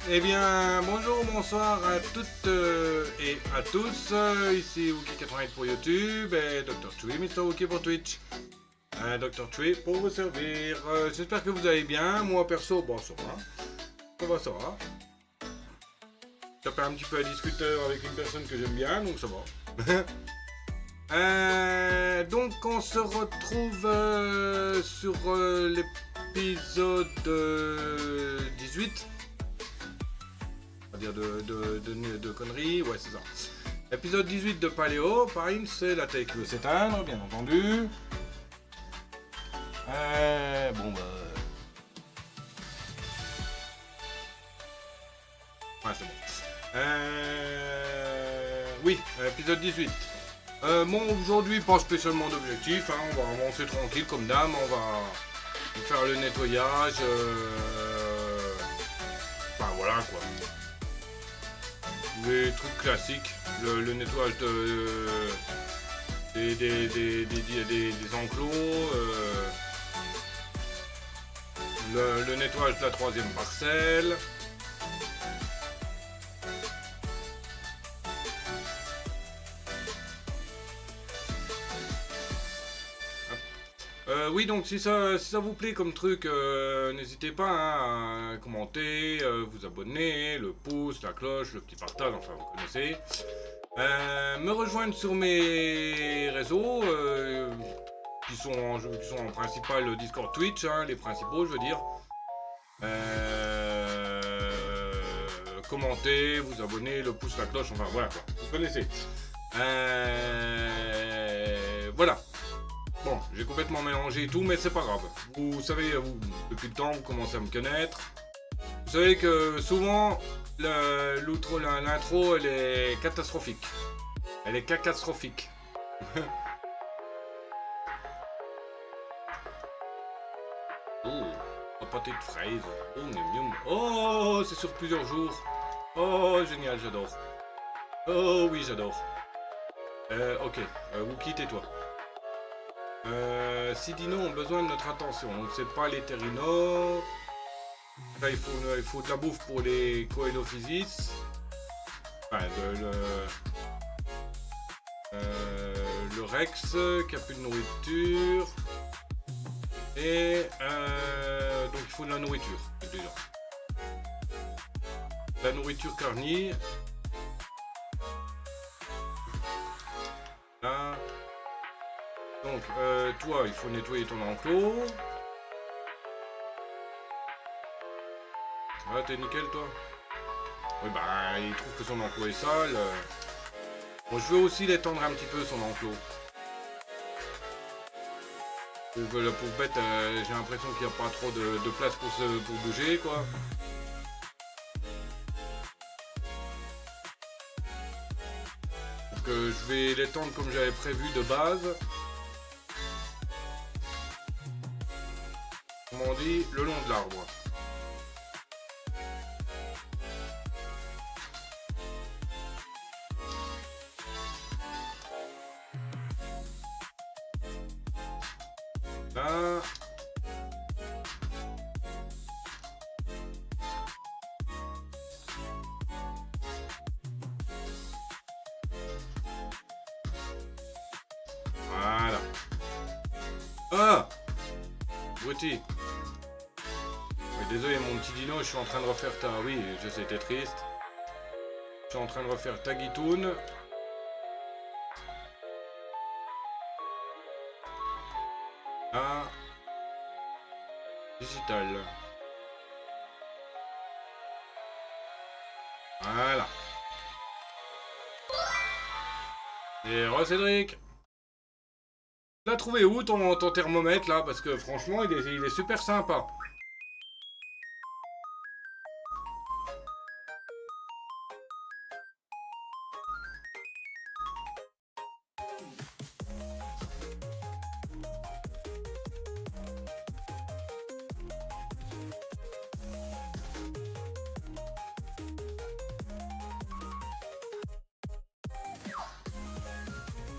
Eh bien, bonjour, bonsoir à toutes et à tous. Ici Wookie88 pour YouTube et Dr. Chui, Mr. Wookie pour Twitch. Dr. Chui pour vous servir. J'espère que vous allez bien. Moi, perso, bon, ça va. Ça va, ça va. Ça fait un petit peu à discuter avec une personne que j'aime bien, donc ça va. Donc, on se retrouve sur l'épisode 18. Dire de conneries, ouais c'est ça. Épisode 18 de Paléo, pareil, c'est la télé qui veut s'éteindre, bien entendu. Bon bah... Ouais c'est bon. Oui, épisode 18. Bon aujourd'hui pas spécialement d'objectif, hein, on va avancer tranquille comme dame, on va faire le nettoyage. Enfin voilà quoi. Les trucs classiques, le nettoyage des enclos, le nettoyage de la troisième parcelle. Oui, donc si ça vous plaît comme truc, n'hésitez pas hein, à commenter, vous abonner, le pouce, la cloche, le petit partage, enfin vous connaissez. Me rejoindre sur mes réseaux, qui sont en principal Discord, Twitch, hein, les principaux je veux dire. Commenter, vous abonner, le pouce, la cloche, enfin voilà quoi, vous connaissez. Voilà. Bon, j'ai complètement mélangé tout, mais c'est pas grave. Vous savez, vous, depuis le temps, vous commencez à me connaître. Vous savez que souvent, l'intro, elle est catastrophique. Elle est catastrophique. Oh, un pâté de fraises. Oh, miam miam. Oh, c'est sur plusieurs jours. Oh, génial, j'adore. Oh, oui, j'adore. Ok, Wookie, tais-toi. Si Dino ont besoin de notre attention, on ne sait pas les terrinos. Là, il faut de la bouffe pour les Coelophysis. Enfin, le Rex qui a plus de nourriture. Et donc il faut de la nourriture déjà. La nourriture carnie. Là. Donc, toi, il faut nettoyer ton enclos. Ah, t'es nickel, toi. Oui, bah, il trouve que son enclos est sale. Bon, je veux aussi l'étendre un petit peu, son enclos. Pour que la pauvre bête, j'ai l'impression qu'il n'y a pas trop de place pour bouger, quoi. Donc, je vais l'étendre comme j'avais prévu de base. Comme on dit, le long de l'arbre. Là. Voilà. Ah! Bruti. Oui, désolé mon petit dino, je suis en train de refaire ta... Oui, je sais, t'es triste. Je suis en train de refaire ta guitoune. Ah. Digital. Voilà. Et Cédric. Tu l'as trouvé où ton thermomètre là? Parce que franchement, il est super sympa.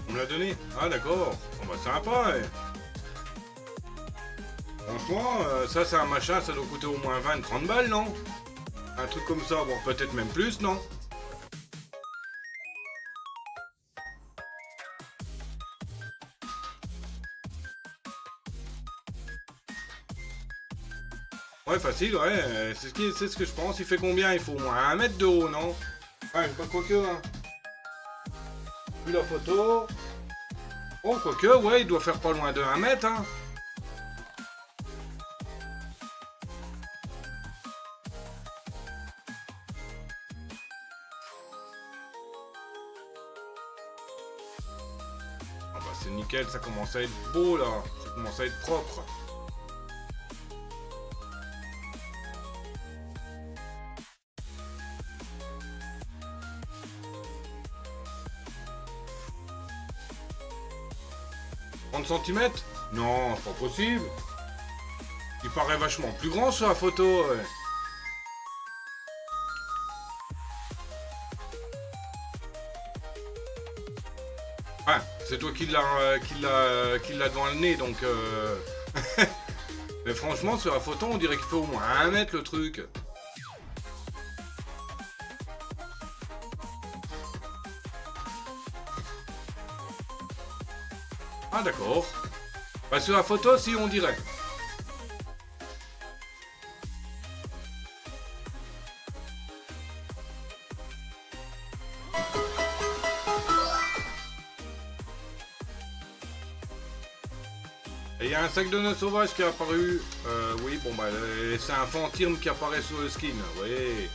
On me l'a donné? Ah d'accord. Bon bah sympa. Franchement, ça c'est un machin, ça doit coûter au moins 20-30 balles, non? Un truc comme ça, bon, peut-être même plus, non? Ouais, facile, ouais, c'est ce que je pense. Il fait combien? Il faut au moins 1 mètre de haut, non? Ouais, pas quoique, hein. Vu la photo... Oh, quoique, ouais, il doit faire pas loin de 1 mètre, hein. Ah bah c'est nickel, ça commence à être beau, là. Ça commence à être propre. Centimètres? Non, c'est pas possible. Il paraît vachement plus grand sur la photo. Ouais. Ah, c'est toi qui l'a devant le nez, donc... Mais franchement, sur la photo, on dirait qu'il fait au moins 1 mètre le truc. Ah d'accord. Bah sur la photo, si, on dirait. Et il y a un sac de nœuds sauvage qui est apparu. Oui, bon bah c'est un fantirme qui apparaît sur le skin. Oui.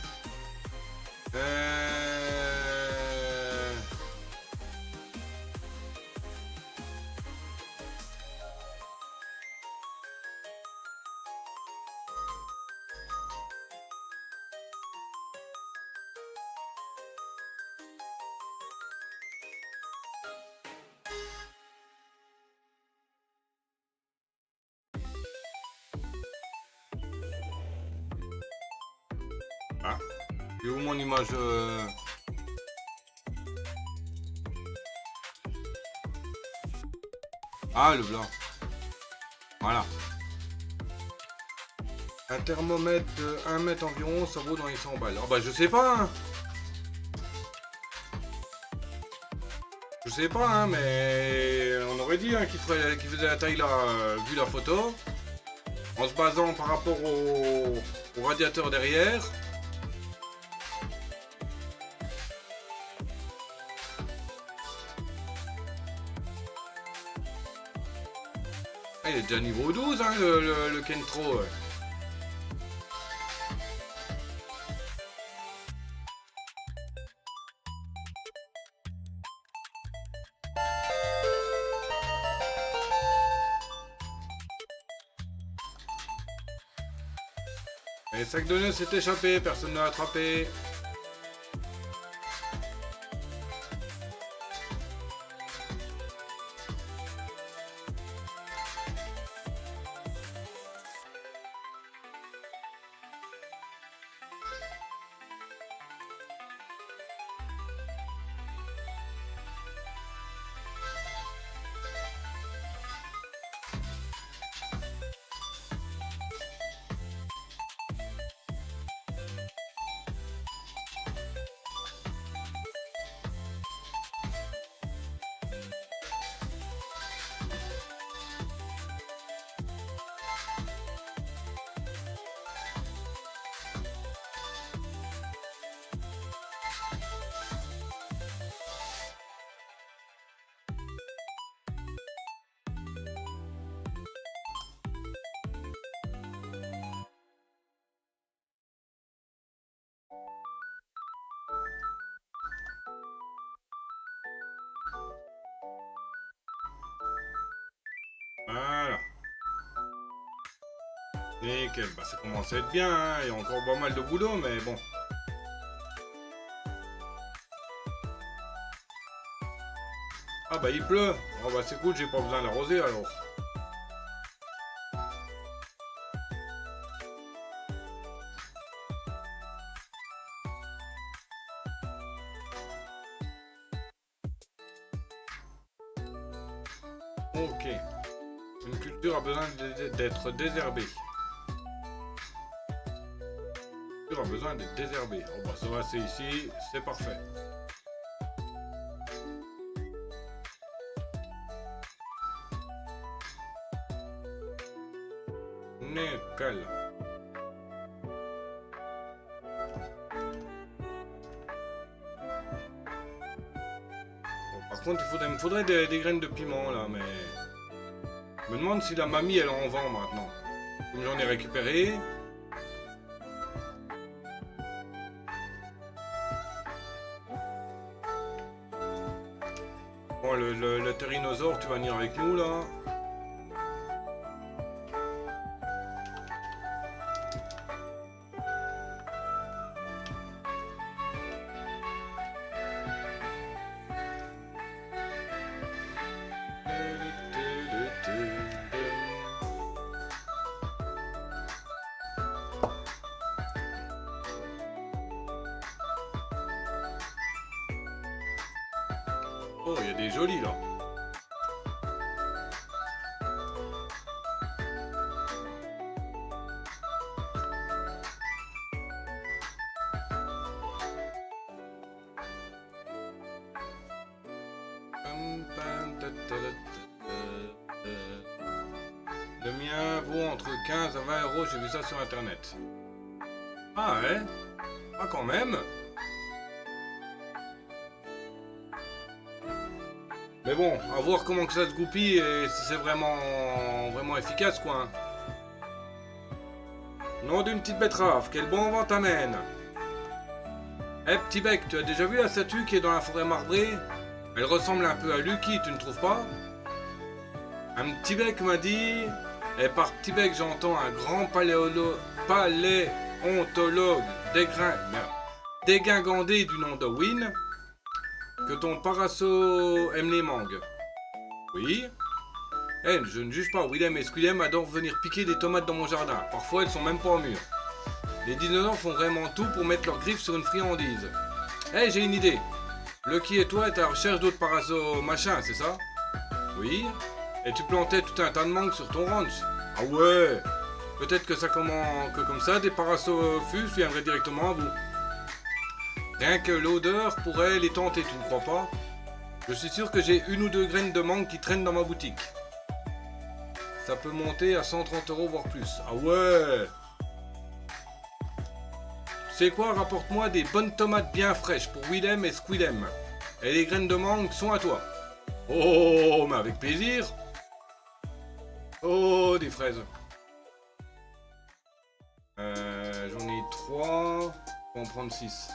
Ah, et où mon image Ah, le blanc. Voilà. Un thermomètre de 1 mètre environ, ça vaut dans les 100 balles. Ah bah je sais pas, hein. Je sais pas, hein, mais on aurait dit hein, qu'il faisait la taille là, vu la photo. En se basant par rapport au radiateur derrière. Ah, il est déjà niveau 12, hein, le Kentro. Et le sac de nœuds s'est échappé, personne ne l'a attrapé. Voilà. Nickel, bah ça commence à être bien, hein. Il y a encore pas mal de boulot, mais bon. Ah bah il pleut. Oh bah c'est cool, j'ai pas besoin d'arroser alors. Ok. Une culture a besoin d'être désherbée. a besoin d'être désherbé. Oh bah ça va, c'est ici, c'est parfait. Nickel. Bon, par contre, il me faudrait des graines de piment là, mais... Je me demande si la mamie elle en vend maintenant. Comme j'en ai récupéré. Bon, le Tyrannosaure, tu vas venir avec nous là. Oh, il y a des jolis là. Le mien vaut entre 15 à 20 euros, j'ai vu ça sur internet. Ah ouais? Ah quand même? Mais bon, à voir comment que ça se goupille et si c'est vraiment efficace quoi. Nom d'une petite betterave, quel bon vent t'amène. Eh petit bec, tu as déjà vu la statue qui est dans la forêt marbrée? Elle ressemble un peu à Lucky, tu ne trouves pas? Un petit bec m'a dit... Et par petit bec j'entends un grand paléontologue dégingandé du nom de Win. Que ton paraso aime les mangues. Oui. Eh, je ne juge pas, Willem et Squillem adorent venir piquer des tomates dans mon jardin. Parfois elles sont même pas en mûres. Les dinosaures font vraiment tout pour mettre leurs griffes sur une friandise. Eh, j'ai une idée. Lucky et toi êtes à la recherche d'autres paraso machin, c'est ça? Oui. Et tu plantais tout un tas de mangues sur ton ranch. Ah ouais. Peut-être que comme ça, des parasophus viendraient directement à vous. Rien que l'odeur pourrait les tenter, tu ne crois pas? Je suis sûr que j'ai une ou deux graines de mangue qui traînent dans ma boutique. Ça peut monter à 130 euros voire plus. Ah ouais. Tu sais quoi, rapporte-moi des bonnes tomates bien fraîches pour Willem et Squillem. Et les graines de mangue sont à toi. Oh, mais avec plaisir. Oh, des fraises. J'en ai 3. On va en prendre 6.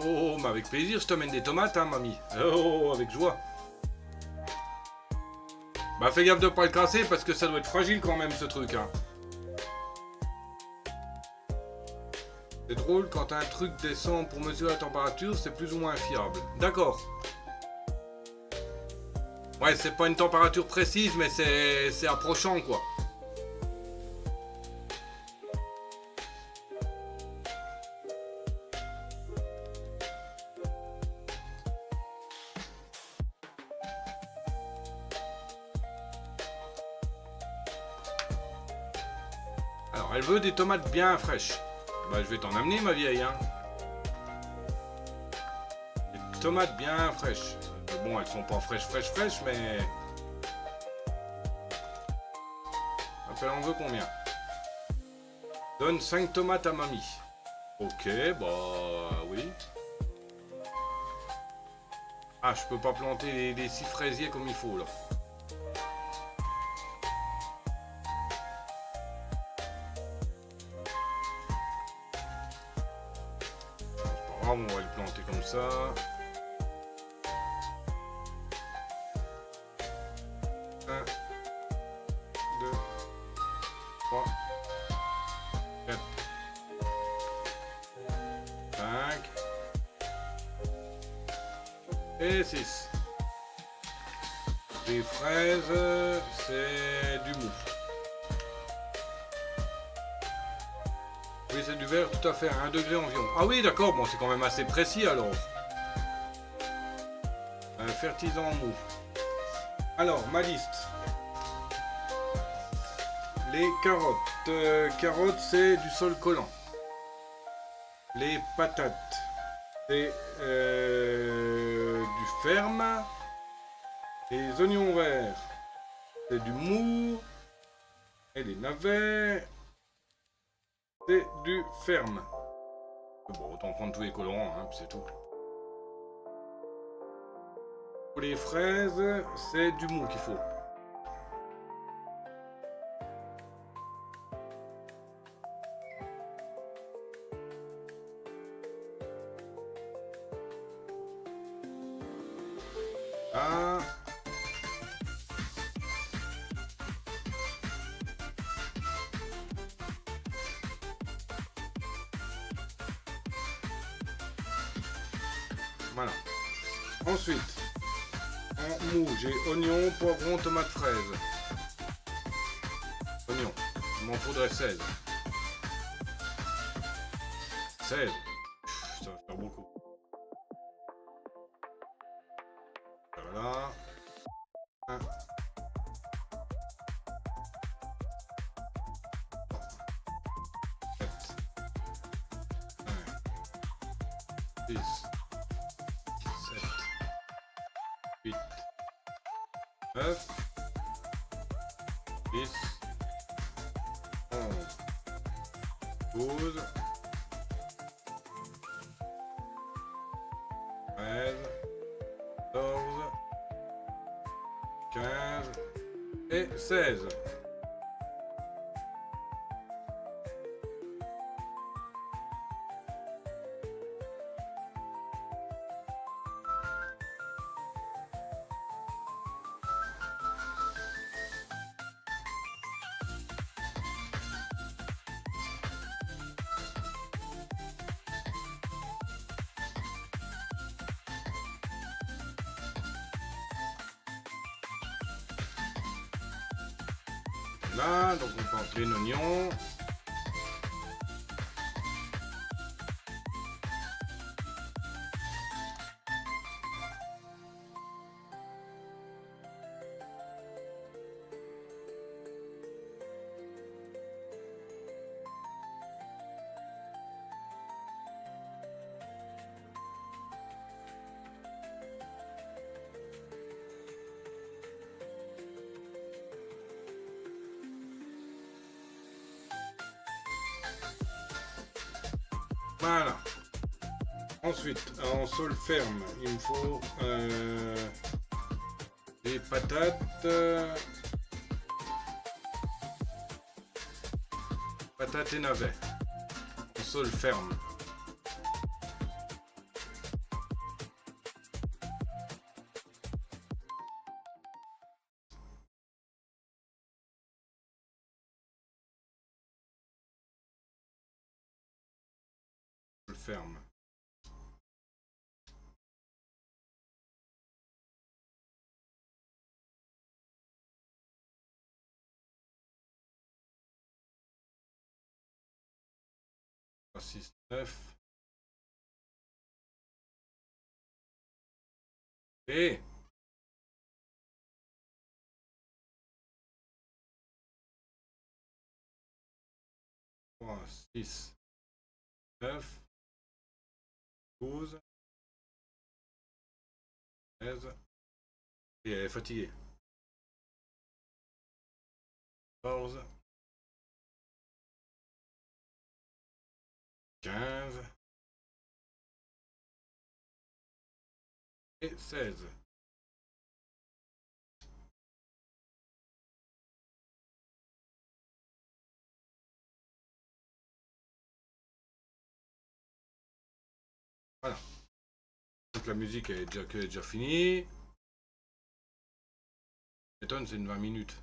Oh, mais avec plaisir, je t'amène des tomates, hein, mamie. Oh, avec joie. Bah, fais gaffe de pas le casser parce que ça doit être fragile quand même, ce truc, hein. C'est drôle, quand un truc descend pour mesurer la température, c'est plus ou moins fiable. D'accord. Ouais, c'est pas une température précise, mais c'est approchant, quoi. Alors, elle veut des tomates bien fraîches. Bah, je vais t'en amener, ma vieille, hein. Des tomates bien fraîches. Bon, elles sont pas fraîches, mais... Elle en veut combien? Donne 5 tomates à mamie. Ok, bah... oui. Ah, je peux pas planter les 6 fraisiers comme il faut, là. On va le planter comme ça. Un, 2, 3, 4, 5 et 6. Les fraises, c'est du mou. Oui, c'est du vert, tout à fait, à 1 degré environ. Ah oui, d'accord, bon, c'est quand même assez précis alors. Un fertilisant mou. Alors, ma liste. Les carottes. Carottes, c'est du sol collant. Les patates, c'est du ferme. Les oignons verts, c'est du mou. Et les navets, c'est du ferme. Bon, autant prendre tous les colorants, hein, c'est tout. Pour les fraises, c'est du mou qu'il faut. Ah. Voilà. Ensuite, en mou, j'ai oignon, poivron, tomate, fraise. Oignon, il m'en faudrait 16. 16. Ça va faire beaucoup. Voilà. 1. 7. 6. 7. 8. 9. 10. 11. 12. 13. 14. 15. Et 16. Là, donc on peut entrer l'oignon. Voilà. Ensuite, en sol ferme, il me faut des patates. Patates et navets. En sol ferme. Ferme. Six, 9. Et 3, 6, 9, 12, 13. Et elle est fatiguée. 14, 15 et 16. Voilà. Donc la musique est déjà finie. M'étonne, c'est une 20 minutes.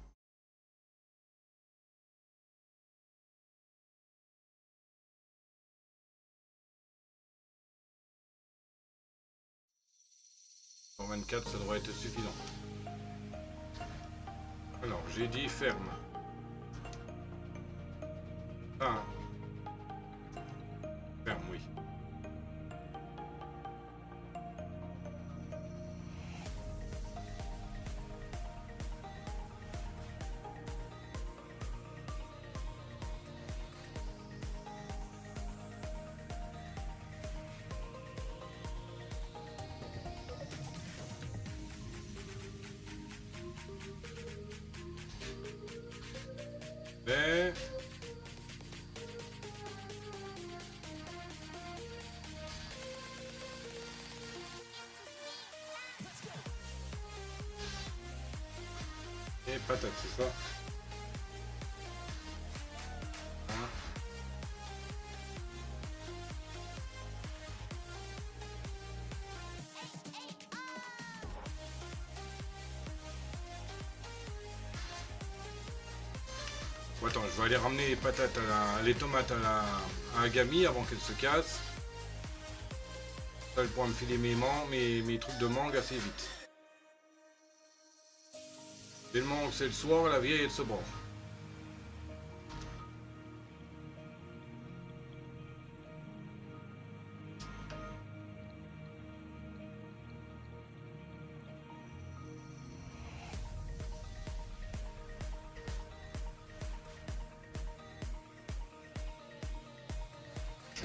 En 24, ça devrait être suffisant. Alors, j'ai dit ferme. Ah. Ferme, oui. et patate, c'est ça? Hein? Bon, attends, je vais aller ramener les patates les tomates à Agami avant qu'elles se cassent. Ça, elle pourra me filer mes trucs de mangue assez vite. Tellement que c'est le soir, la vieille elle se branle.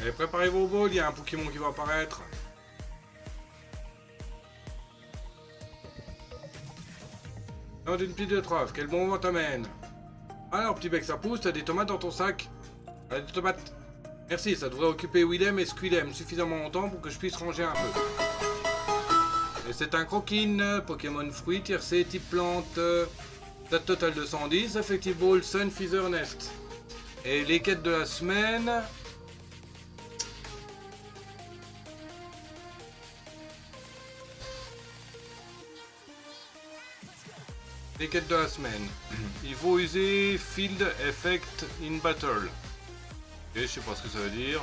Allez, préparez vos bols, il y a un Pokémon qui va apparaître. Non, d'une petite betterave, quel bon vent t'amène. Alors, petit bec, ça pousse, t'as des tomates dans ton sac? Allez, des tomates. Merci, ça devrait occuper Willem et Squillem suffisamment longtemps pour que je puisse ranger un peu. Et c'est un Croquine, Pokémon fruit, tiercé, type plante. Date totale de 110, Effective Ball, Sun, Feather, Nest. Et les quêtes de la semaine... Les quêtes de la semaine. Il faut user Field Effect in Battle. Ok, je sais pas ce que ça veut dire.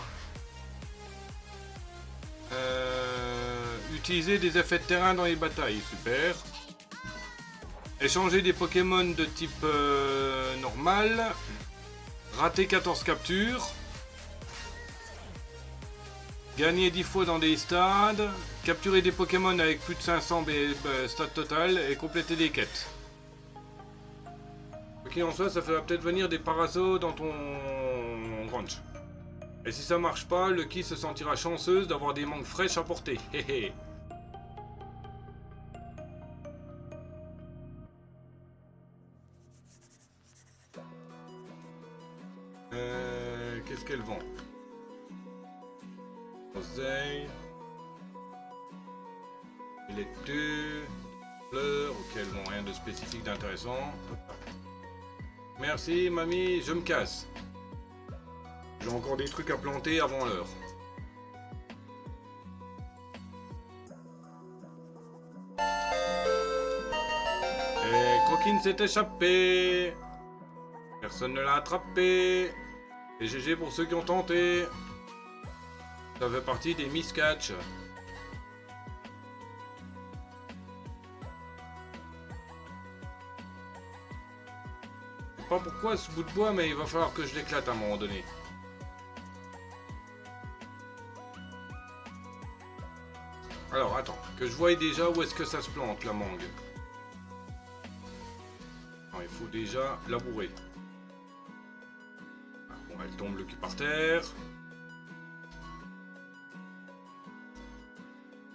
Utiliser des effets de terrain dans les batailles, super. Échanger des Pokémon de type normal. Rater 14 captures. Gagner 10 fois dans des stades. Capturer des Pokémon avec plus de 500 stats total et compléter des quêtes. Ok, en soi, ça va peut-être venir des Parasaurs dans ton ranch. Et si ça marche pas, Lucky se sentira chanceuse d'avoir des mangues fraîches à porter. Hehe. Qu'est-ce qu'elle vend? Oseille. Il est deux. Fleurs. Ok, elles vont rien de spécifique d'intéressant. Merci, mamie, je me casse. J'ai encore des trucs à planter avant l'heure. Et Croquine s'est échappé. Personne ne l'a attrapé. Et GG pour ceux qui ont tenté. Ça fait partie des miscatch. Je sais pas pourquoi ce bout de bois, mais il va falloir que je l'éclate à un moment donné. Alors attends, que je voie déjà où est-ce que ça se plante la mangue. Alors, il faut déjà labourer. Bon, elle tombe le cul par terre.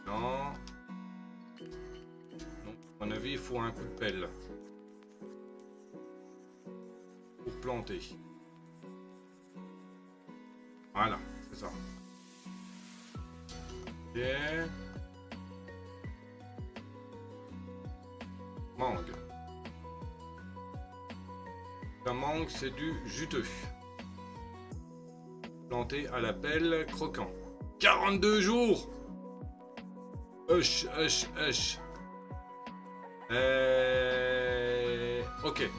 Non. Donc, à mon avis, il faut un coup de pelle. Pour planter. Voilà, c'est ça. Ok. Mangue. La mangue, c'est du juteux. Planté à la pelle croquant. 42 jours. Hush. Ok.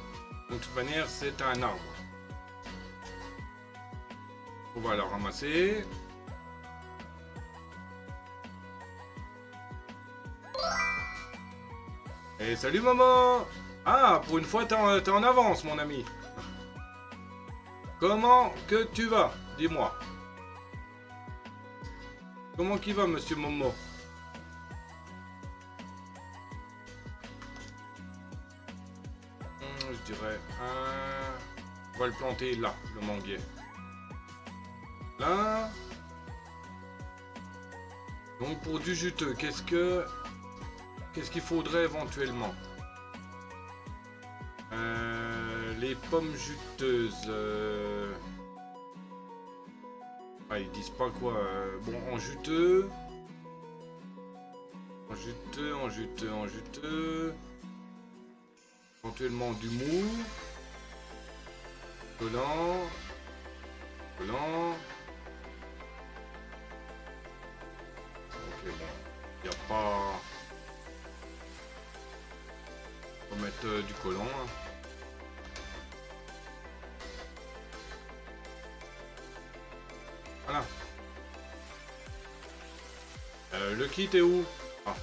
Donc, de toute manière, c'est un arbre. On va le ramasser. Et salut maman! Ah, pour une fois, t'es en avance, mon ami. Comment que tu vas? Dis-moi. Comment qu'il va, monsieur Momo? Je dirais un... On va le planter là, le manguier. Là. Donc pour du juteux, qu'est-ce qu'il faudrait éventuellement? Les pommes juteuses. Ah, ils disent pas quoi. Bon, en juteux. En juteux. Éventuellement du mou. Collant. Collant. Ok, bon. Il n'y a pas... On va mettre du collant. Hein. Voilà. Le kit est où? Ah.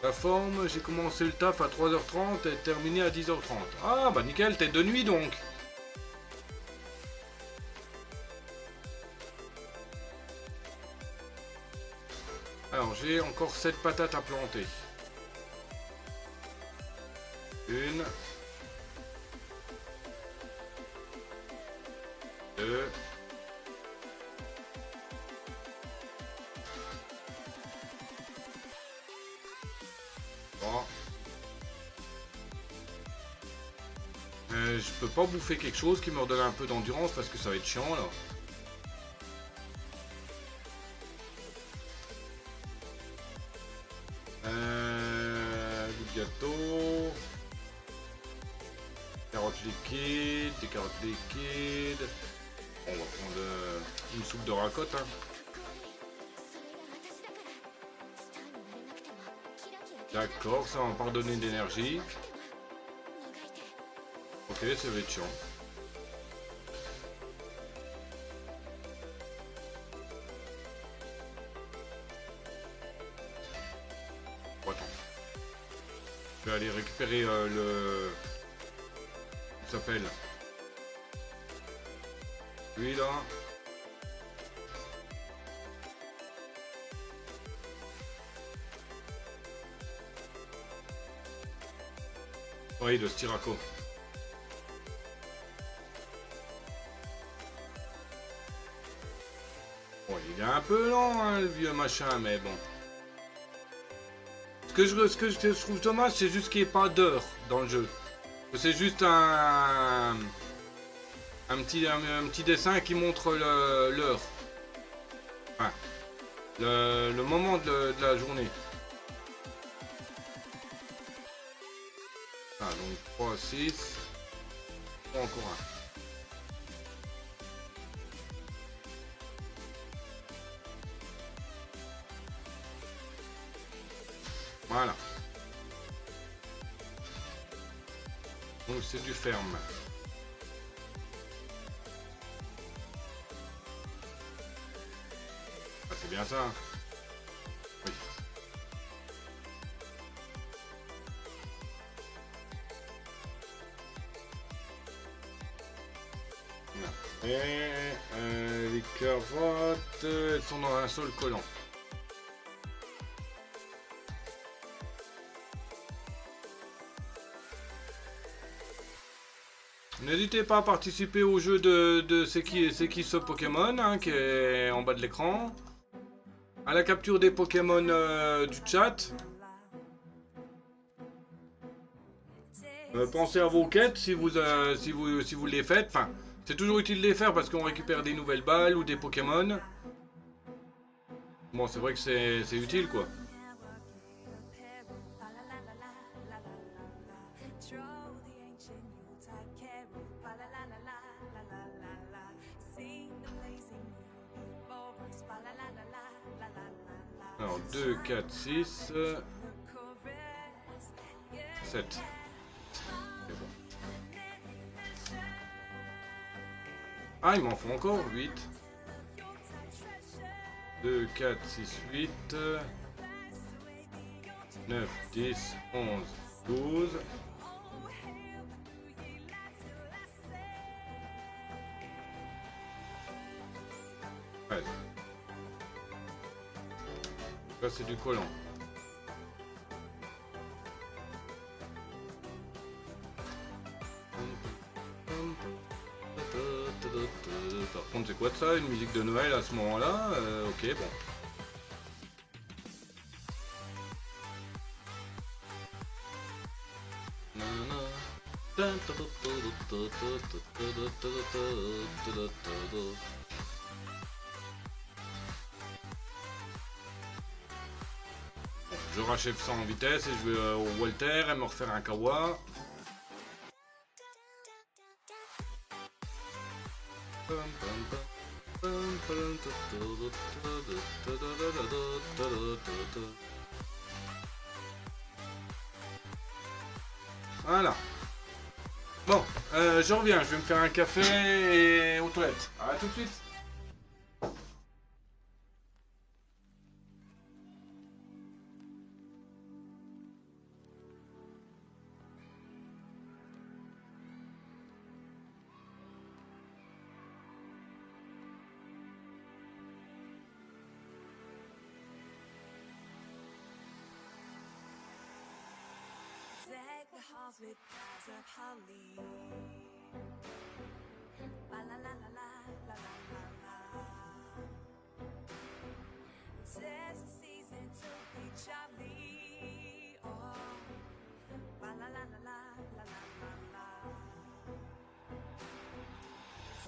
La forme, j'ai commencé le taf à 3h30 et terminé à 10h30. Ah bah nickel, t'es de nuit donc. Alors j'ai encore 7 patates à planter. Une. Deux. Trois. Je peux pas bouffer quelque chose qui me redonne un peu d'endurance parce que ça va être chiant là. Du gâteau. Carottes liquides, des carottes liquides. On va prendre une soupe de racotte. Hein. D'accord, ça va me pardonner d'énergie. Ok, ça va être chiant. Bon, attends. Je vais aller récupérer le... Ça s'appelle... Lui là. Oui, le Styraco. Bon, il est un peu lent, hein, le vieux machin, mais bon. Ce que je trouve dommage, c'est juste qu'il n'y ait pas d'heure dans le jeu. C'est juste un petit dessin qui montre l'heure. Enfin, le moment de la journée. Ah, donc 3, 6. Encore un. Voilà. Donc c'est du ferme. Ah, c'est bien ça. Oui. Et les carottes, elles sont dans un seul collant. N'hésitez pas à participer au jeu de c'est qui ce Pokémon hein, qui est en bas de l'écran. À la capture des Pokémon du chat. Pensez à vos quêtes si vous les faites. Enfin, c'est toujours utile de les faire parce qu'on récupère des nouvelles balles ou des Pokémon. Bon, c'est vrai que c'est utile quoi. Alors 2, 4, 6, 7. C'est bon. Ah, il m'en faut encore 8. 2, 4, 6, 8, 9, 10, 11, 12. Là, c'est du collant. Par contre, c'est quoi de ça? Une musique de Noël à ce moment-là? Ok, bon. Je rachève ça en vitesse et je vais au Walter et me refaire un kawa. Voilà. Bon, je reviens, je vais me faire un café et aux toilettes. À tout de suite. Deck the halls with boughs of holly. La la la la la la la la la. 'Tis the season to be jolly. Oh, la la la la la la la la.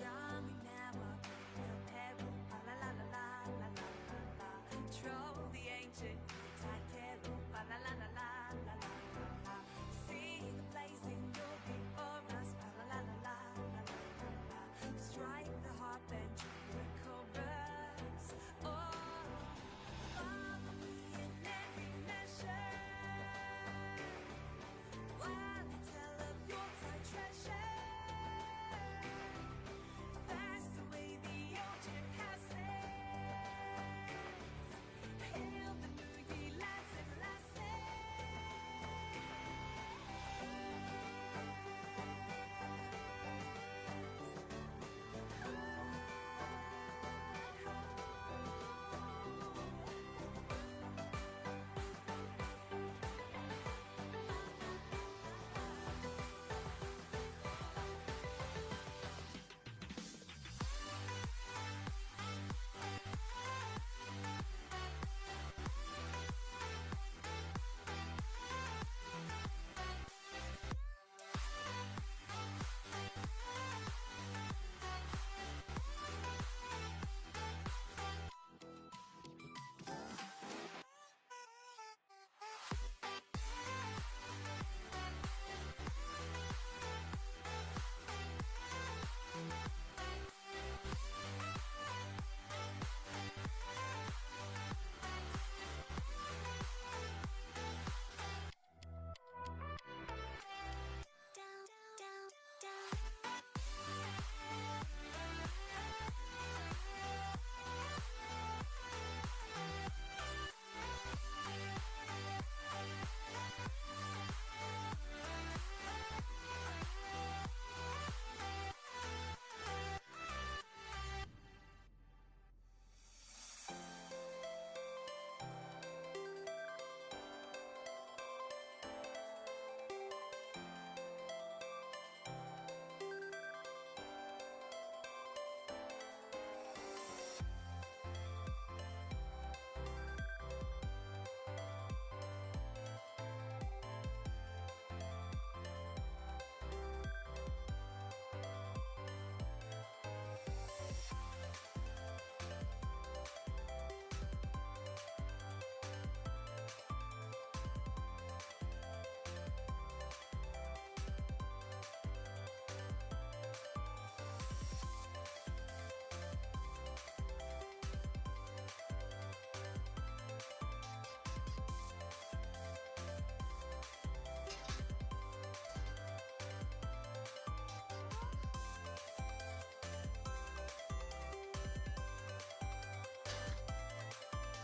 Young we never feel peril. La la la la la la la la. Troll the ancient tide carol. La la la la la la la. See the blazing you'll be for us. La la la la la la la. Strike the harp and the chorus. Oh, follow me in every measure. While I tell of your time treasure. Fast away the ocean passes. Hail the new ye lads and lasses.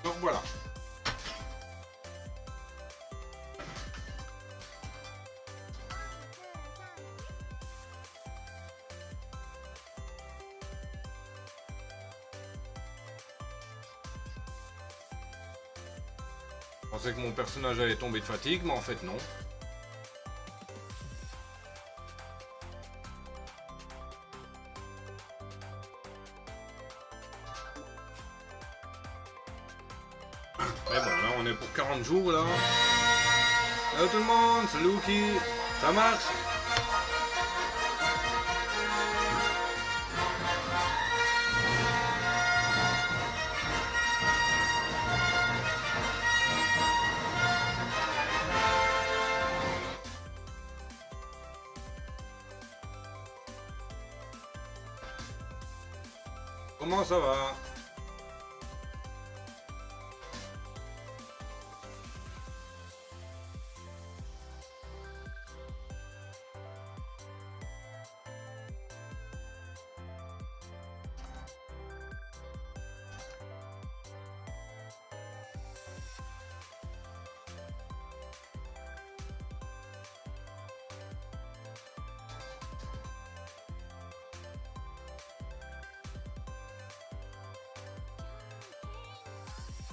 Donc voilà. Je pensais que mon personnage allait tomber de fatigue, mais en fait non. Mais bon, là on est pour 40 jours là. Salut tout le monde, c'est Luki. Ça marche? Comment ça va?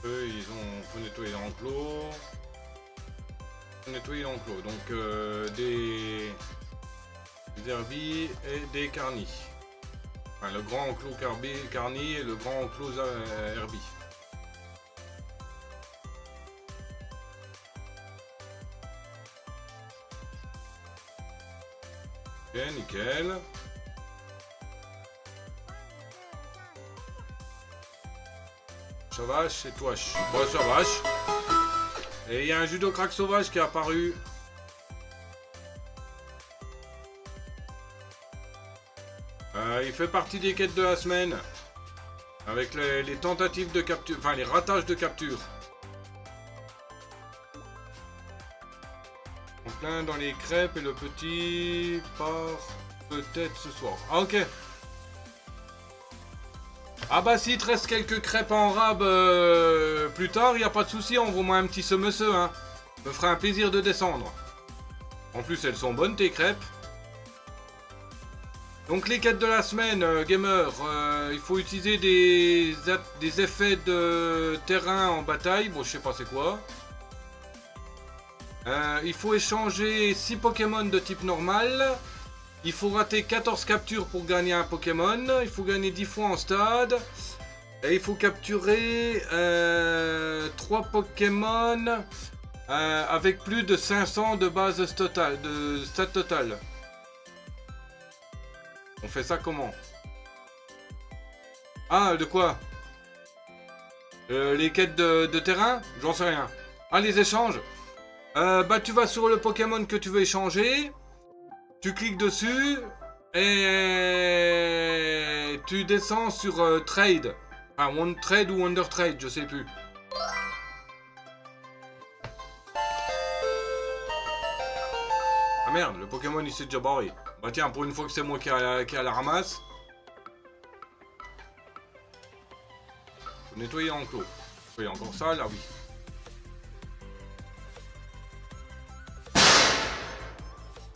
Eux, faut nettoyer l'enclos. Faut nettoyer l'enclos. Donc des herbies et des carnis. Enfin, le grand enclos carnis et le grand enclos herbie. Ok, nickel. Sauvage et Touache. Bon, sauvage. Et il y a un judo-crack sauvage qui est apparu. Il fait partie des quêtes de la semaine. Avec les tentatives de capture. Enfin, les ratages de capture. En plein dans les crêpes et le petit part peut-être ce soir. Ah, ok. Ah bah s'il te reste quelques crêpes en rab plus tard, il n'y a pas de souci, envoie-moi un petit semeseux, hein. Me fera un plaisir de descendre. En plus, elles sont bonnes tes crêpes. Donc les quêtes de la semaine, gamer, il faut utiliser des effets de terrain en bataille, bon je sais pas c'est quoi. Il faut échanger 6 Pokémon de type normal. Il faut rater 14 captures pour gagner un Pokémon. Il faut gagner 10 fois en stade. Et il faut capturer 3 Pokémon avec plus de 500 de base totale, de stats totales. On fait ça comment? Ah, de quoi? Les quêtes de terrain? J'en sais rien. Ah, les échanges? Bah, tu vas sur le Pokémon que tu veux échanger. Tu cliques dessus et tu descends sur Trade. Enfin, One Trade ou Wonder Trade, je sais plus. Ah merde, le Pokémon il s'est déjà barré. Bah tiens, pour une fois que c'est moi qui a la ramasse. Faut nettoyer l'enclos. Il y a encore ça, là oui.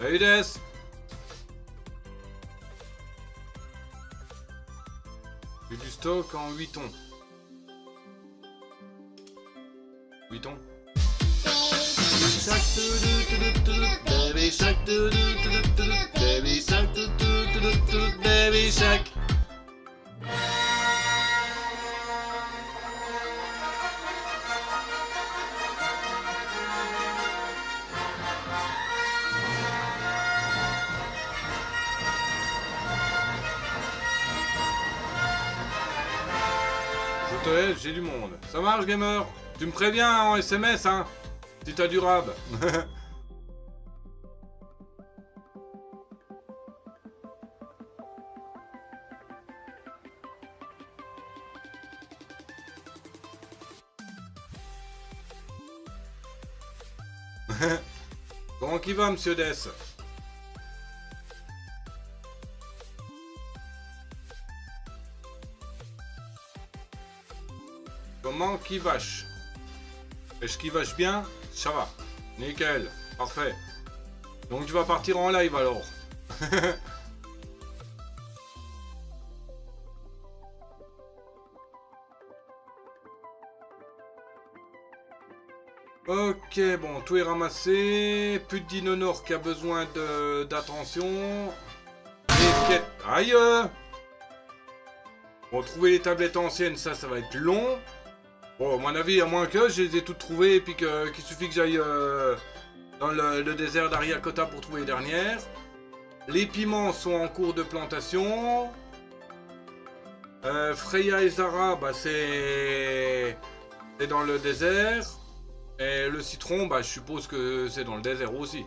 Salut Des. J'ai du stock en 8 tons. 8 tons. Baby Shark, Baby Shark, Baby Shark. Je te laisse, j'ai du monde. Ça marche, gamer? Tu me préviens en SMS, hein? Si t'as du rab. Comment qu'il va, monsieur Dess? Comment qu'il vache? Est-ce qu'il vache bien? Ça va. Nickel. Parfait. Donc tu vas partir en live alors. Ok, bon, tout est ramassé. Plus de Dinonor qui a besoin d'attention. Aïe! Bon, trouver les tablettes anciennes, ça va être long. Bon, à mon avis, à moins que je les ai toutes trouvées et puis qu'il suffit que j'aille dans le désert d'Ariakota pour trouver les dernières. Les piments sont en cours de plantation. Freya et Zara, bah c'est dans le désert. Et le citron, bah je suppose que c'est dans le désert aussi.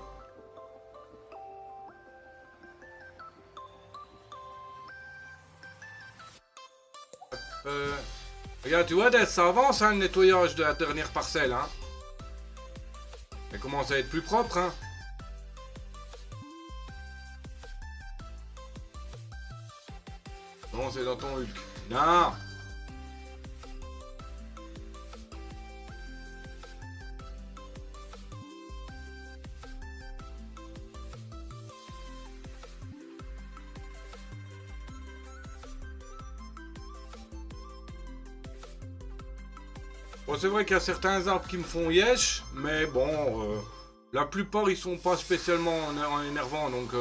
Regarde, tu vois, Des, ça avance, hein, le nettoyage de la dernière parcelle, hein. Elle commence à être plus propre, hein. Non, c'est dans ton Hulk. Non. Bon, c'est vrai qu'il y a certains arbres qui me font yesh, mais bon, la plupart ils sont pas spécialement énervants, donc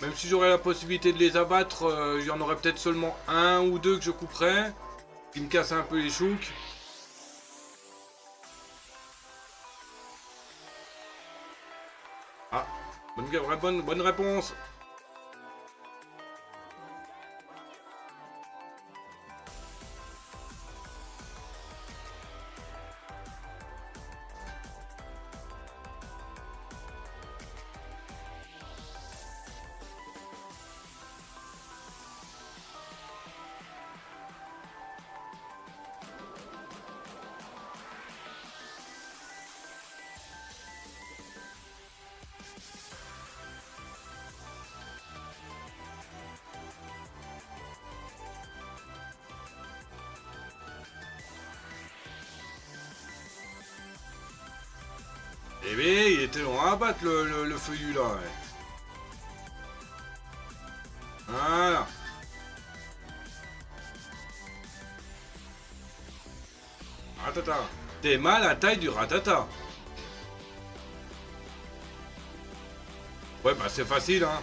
même si j'aurais la possibilité de les abattre, il y en aurait peut-être seulement un ou deux que je couperais, qui me cassent un peu les chouques. Ah, bonne réponse. Eh bien, il était long à abattre le feuillu là, ouais. Voilà. Ratata. T'es mal à la taille du ratata. Ouais, bah c'est facile, hein.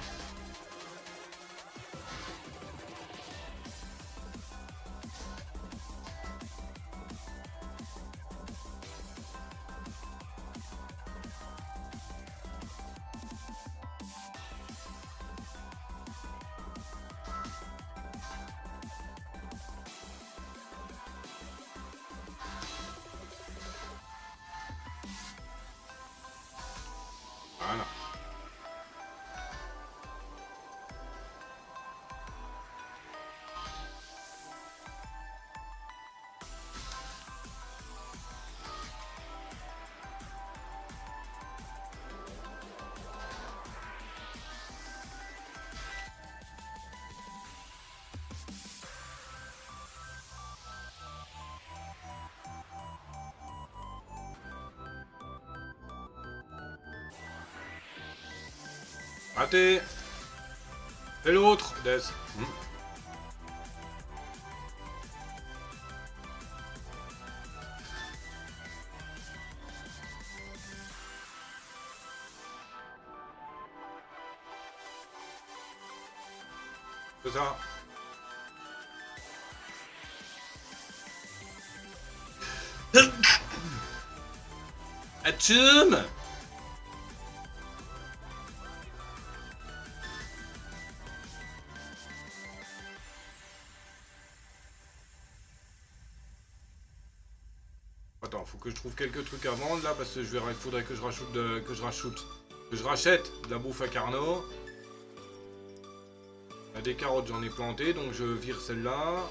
Voilà. Raté. Et l'autre, Des. C'est ça. Atchoum. Attends, faut que je trouve quelques trucs à vendre là parce que il faudrait que je rachète de la bouffe à Carnot. Des carottes j'en ai planté donc je vire celle-là.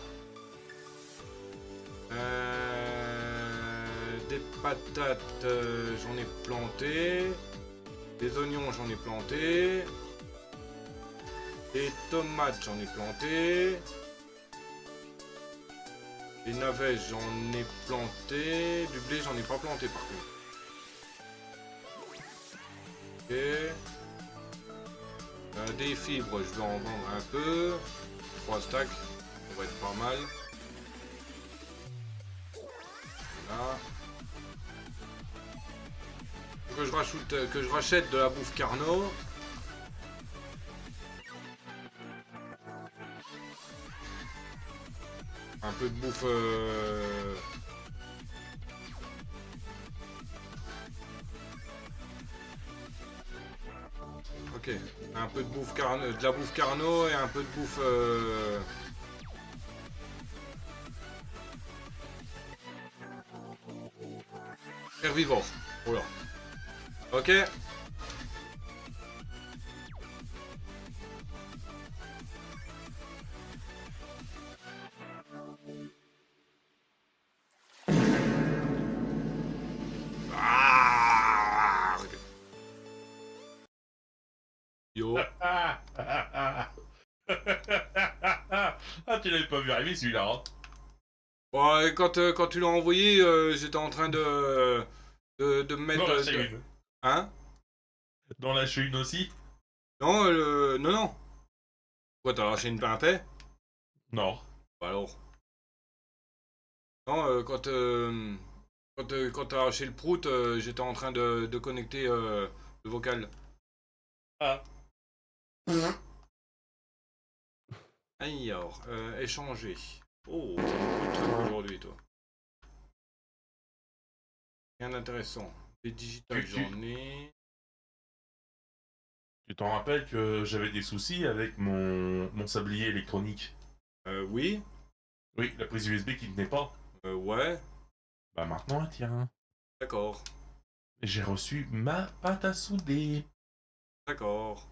Des patates j'en ai planté. Des oignons j'en ai planté. Des tomates j'en ai planté. Les navets, j'en ai planté. Du blé, j'en ai pas planté par contre. Ok. Des fibres, je vais en vendre un peu. 3 stacks, ça va être pas mal. Voilà. Que je rachète de la bouffe Carnot. Un peu de bouffe... Ok, un peu de bouffe de la bouffe Carnot et un peu de bouffe... herbivore. Voilà. Ok. tu l'avais pas vu arriver celui-là. Hein. Bon, et quand tu l'as envoyé, j'étais en train de me mettre... Dans la chahune. Hein? Dans la chahune aussi. Non, non, non. Quoi, t'as lâché une paix? Non. Bah alors. Non, quand t'as lâché le prout, j'étais en train de connecter le vocal. Ah. Alors, échanger. Oh, beaucoup de trucs aujourd'hui, toi. Rien d'intéressant. Les digitales, j'en ai. Tu t'en rappelles que j'avais des soucis avec mon sablier électronique. Oui. Oui, la prise USB qui ne tenait pas. Ouais. Bah maintenant, elle tient. D'accord. J'ai reçu ma pâte à souder. D'accord.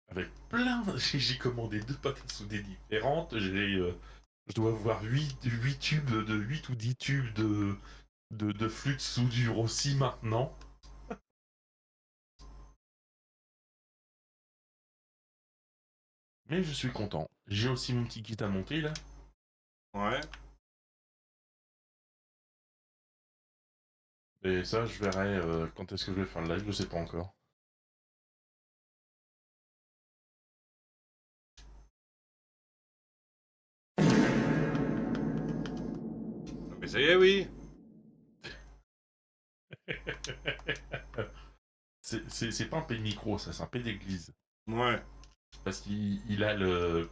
Avec plein... J'ai commandé 2 pâtes à souder différentes. Je dois avoir 8 tubes, 8 ou 10 tubes de flux de soudure aussi maintenant. Mais je suis content. J'ai aussi mon petit kit à monter là. Ouais. Et ça, je verrai quand est-ce que je vais faire le live, je sais pas encore. Mais ça y est, oui. C'est pas un P de micro, ça, c'est un P d'église. Ouais. Parce qu'il a le.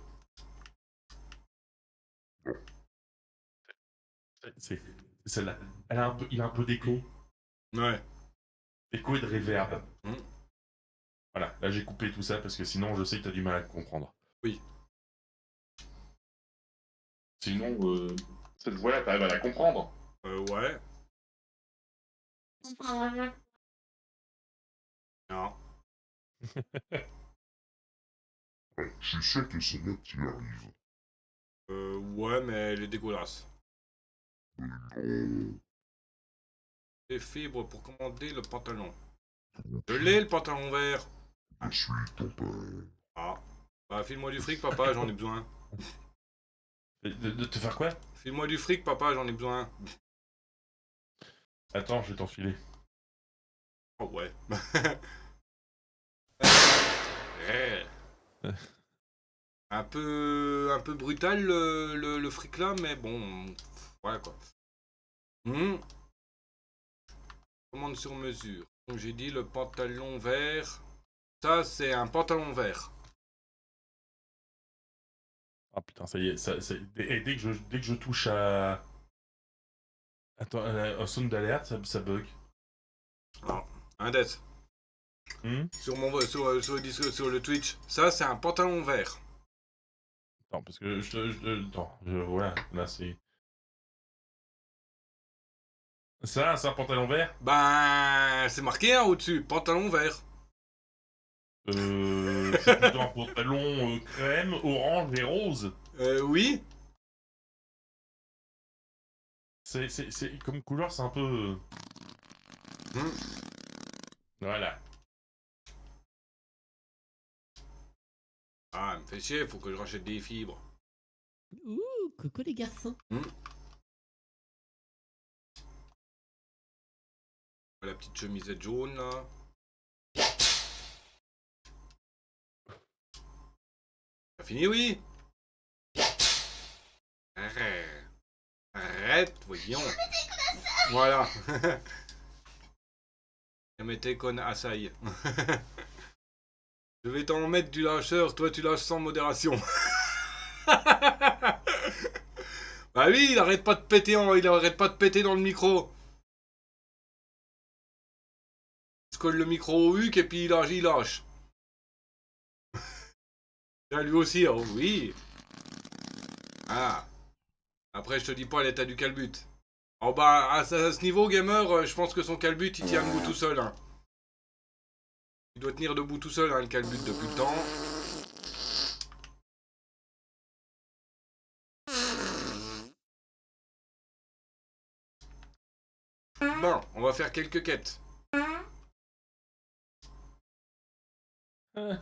C'est celle-là. Il a un peu d'écho. Ouais. D'écho et de réverb. Hmm. Voilà, là j'ai coupé tout ça parce que sinon je sais que t'as du mal à comprendre. Oui. Sinon, cette voix-là, t'arrives à la comprendre. Ouais. Non. Je suis sûr que celle-là, tu y arrives. Ouais, mais elle est dégueulasse. Non. Les fibres pour commander le pantalon. Je l'ai, le pantalon vert. Je suis ton père. Ah. Bah, file-moi du fric, papa, j'en ai besoin. De te faire quoi? File-moi du fric, papa, j'en ai besoin. Attends, je vais t'enfiler. Oh, ouais. Ouais. Un peu brutal le fric là, mais bon, voilà quoi. Commande sur mesure. Donc j'ai dit le pantalon vert. Ça c'est un pantalon vert. Ah putain, ça y est. Et dès que je touche à. Attends, un son d'alerte, ça bug. Alors, un des. Hmm. Sur le disque, sur le Twitch. Ça c'est un pantalon vert. Attends, parce que attends, voilà, là c'est. Ça, c'est un pantalon vert? Ben c'est marqué hein, au-dessus, pantalon vert. C'est plutôt un pantalon crème, orange et rose. Oui. C'est comme couleur, c'est un peu. Hmm. Voilà. Ah, me fait chier, faut que je rachète des fibres. Ouh, coucou les garçons. La petite chemisette jaune là. T'as fini, oui? Arrête. Arrête, voyons. Voilà. Mettez con Asai. Je vais t'en mettre du lâcheur, toi tu lâches sans modération. Bah oui, il arrête pas de péter il arrête pas de péter dans le micro. Il se colle le micro au huc et puis il lâche. Là, lui aussi, oh oui. Ah. Après, je te dis pas l'état du calbut. Oh bah, à ce niveau, gamer, je pense que son calbut, il tient debout tout seul. Hein. Il doit tenir debout tout seul, hein, le calbut, depuis le temps. Bon, on va faire quelques quêtes.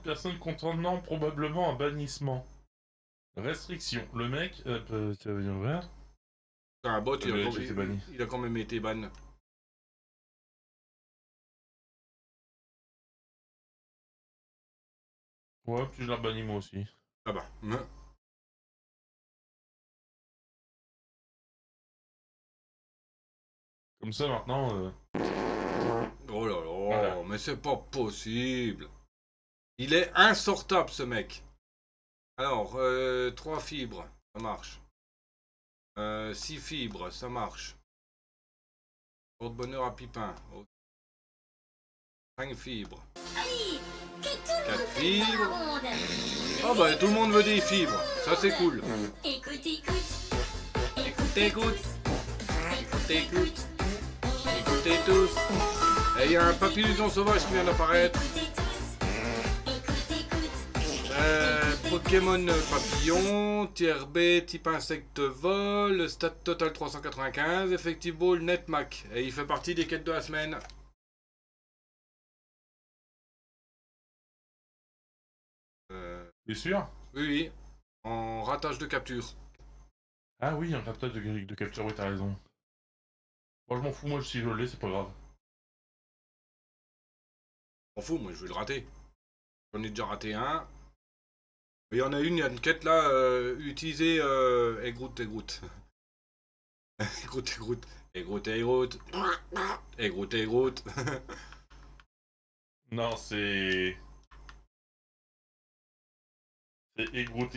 Personne contenant probablement un bannissement. Restriction. Le mec, ça veut dire ouvert. C'est un bot, J'ai été banni. il a quand même été ban. Ouais, puis je l'ai banni moi aussi. Ah bah. Comme ça maintenant, Oh là là, Voilà. mais c'est pas possible. Il est insortable ce mec. Alors, 3 fibres, ça marche. 6 fibres, ça marche. Porte-bonheur à Pipin. 5 fibres. 4 fibres. Ah bah tout le monde veut des fibres. Ça c'est cool. Écoute, écoute, Écoute, écoute. Écoute, écoute. Écoutez tous. Et il y a un papillon sauvage qui vient d'apparaître. Pokémon papillon, tiers B, type insecte vol, stat total 395, effective ball, net mac. Et il fait partie des quêtes de la semaine. T'es sûr? Oui, oui. En ratage de capture. Ah oui, un capteur de capture, oui, t'as raison. Moi, je m'en fous, moi, si je l'ai, c'est pas grave. M'en fous, moi je vais le rater. J'en ai déjà raté un. Il y en a une, il y a une quête là, utiliser Egroot. Egroot, Egroot. Egroot. Non, c'est... C'est Égroute.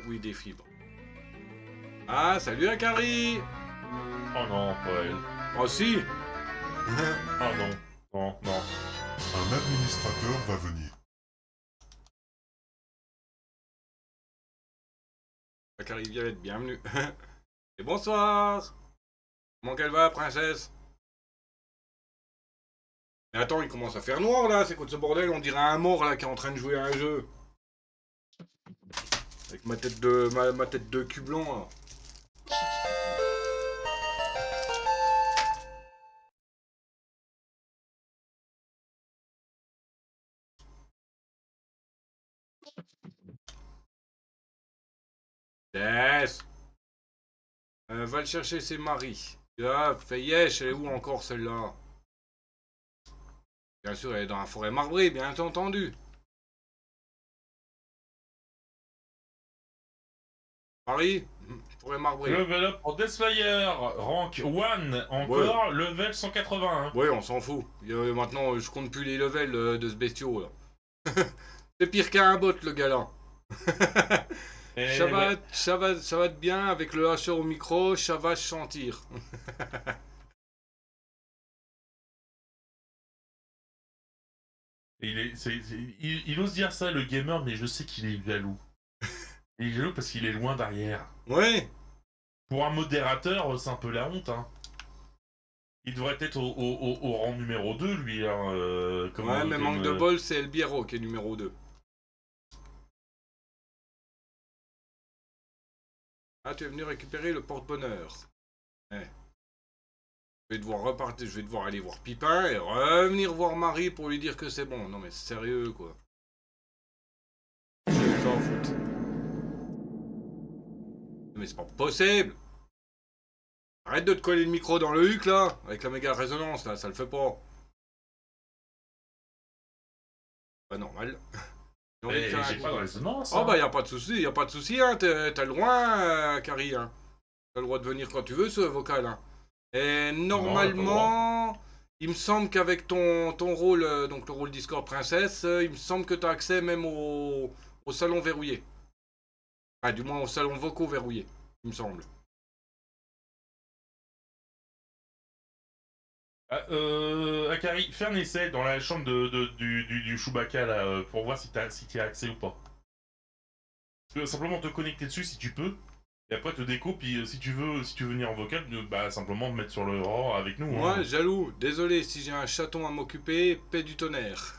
Oui, des fibres. Ah, salut Akari. Oh non, pas elle. Oh si. Oh non, non, non. Un administrateur va venir. Akari Violette, bienvenue. Et bonsoir. Comment qu'elle va, princesse? Mais attends, il commence à faire noir là, c'est quoi ce bordel? On dirait un mort là qui est en train de jouer à un jeu. Avec ma tête de cul blanc là. Yes. Va le chercher, c'est Marie. Ah, fait yesh, elle est où encore celle-là? Bien sûr, elle est dans la forêt marbrée, bien entendu. Marie, forêt marbrée. Level up pour Deathflyer, rank 1, encore, level 181. Ouais, on s'en fout. Maintenant, je compte plus les levels de ce bestiau là. C'est pire qu'un bot, le gars là. Et Ça va, ouais. ça va être bien avec le hacheur au micro, ça va se sentir. Il ose dire ça, le gamer, mais je sais qu'il est jaloux. Il est jaloux parce qu'il est loin derrière. Ouais. Pour un modérateur, c'est un peu la honte, hein. Il devrait être au rang numéro 2, lui, hein, Ouais, mais manque de bol, c'est El Biero qui est numéro 2. Ah, tu es venu récupérer le porte-bonheur. Ouais. Je vais devoir repartir, je vais devoir aller voir Pipin et revenir voir Marie pour lui dire que c'est bon. Non mais c'est sérieux quoi. Je s'en fout. Mais c'est pas possible. Arrête de te coller le micro dans le huc là, avec la méga résonance là, ça le fait pas. Pas normal. J'ai envie de faire un J'ai coup. pas de résonance. Oh hein. bah y a pas de souci hein, t'as le droit, Carrie, hein. T'as le droit de venir quand tu veux ce vocal, hein. Et normalement, il me semble qu'avec ton rôle, donc le rôle Discord princesse, il me semble que t'as accès même au salon verrouillé. Enfin, du moins au salon vocaux verrouillé, il me semble. Akari, fais un essai dans la chambre du Chewbacca là, pour voir si tu as accès ou pas. Tu peux simplement te connecter dessus si tu peux, et après te déco, puis si tu veux venir en vocal, bah simplement te mettre sur le rang avec nous. Moi, Hein. jaloux, désolé si j'ai un chaton à m'occuper, paix du tonnerre.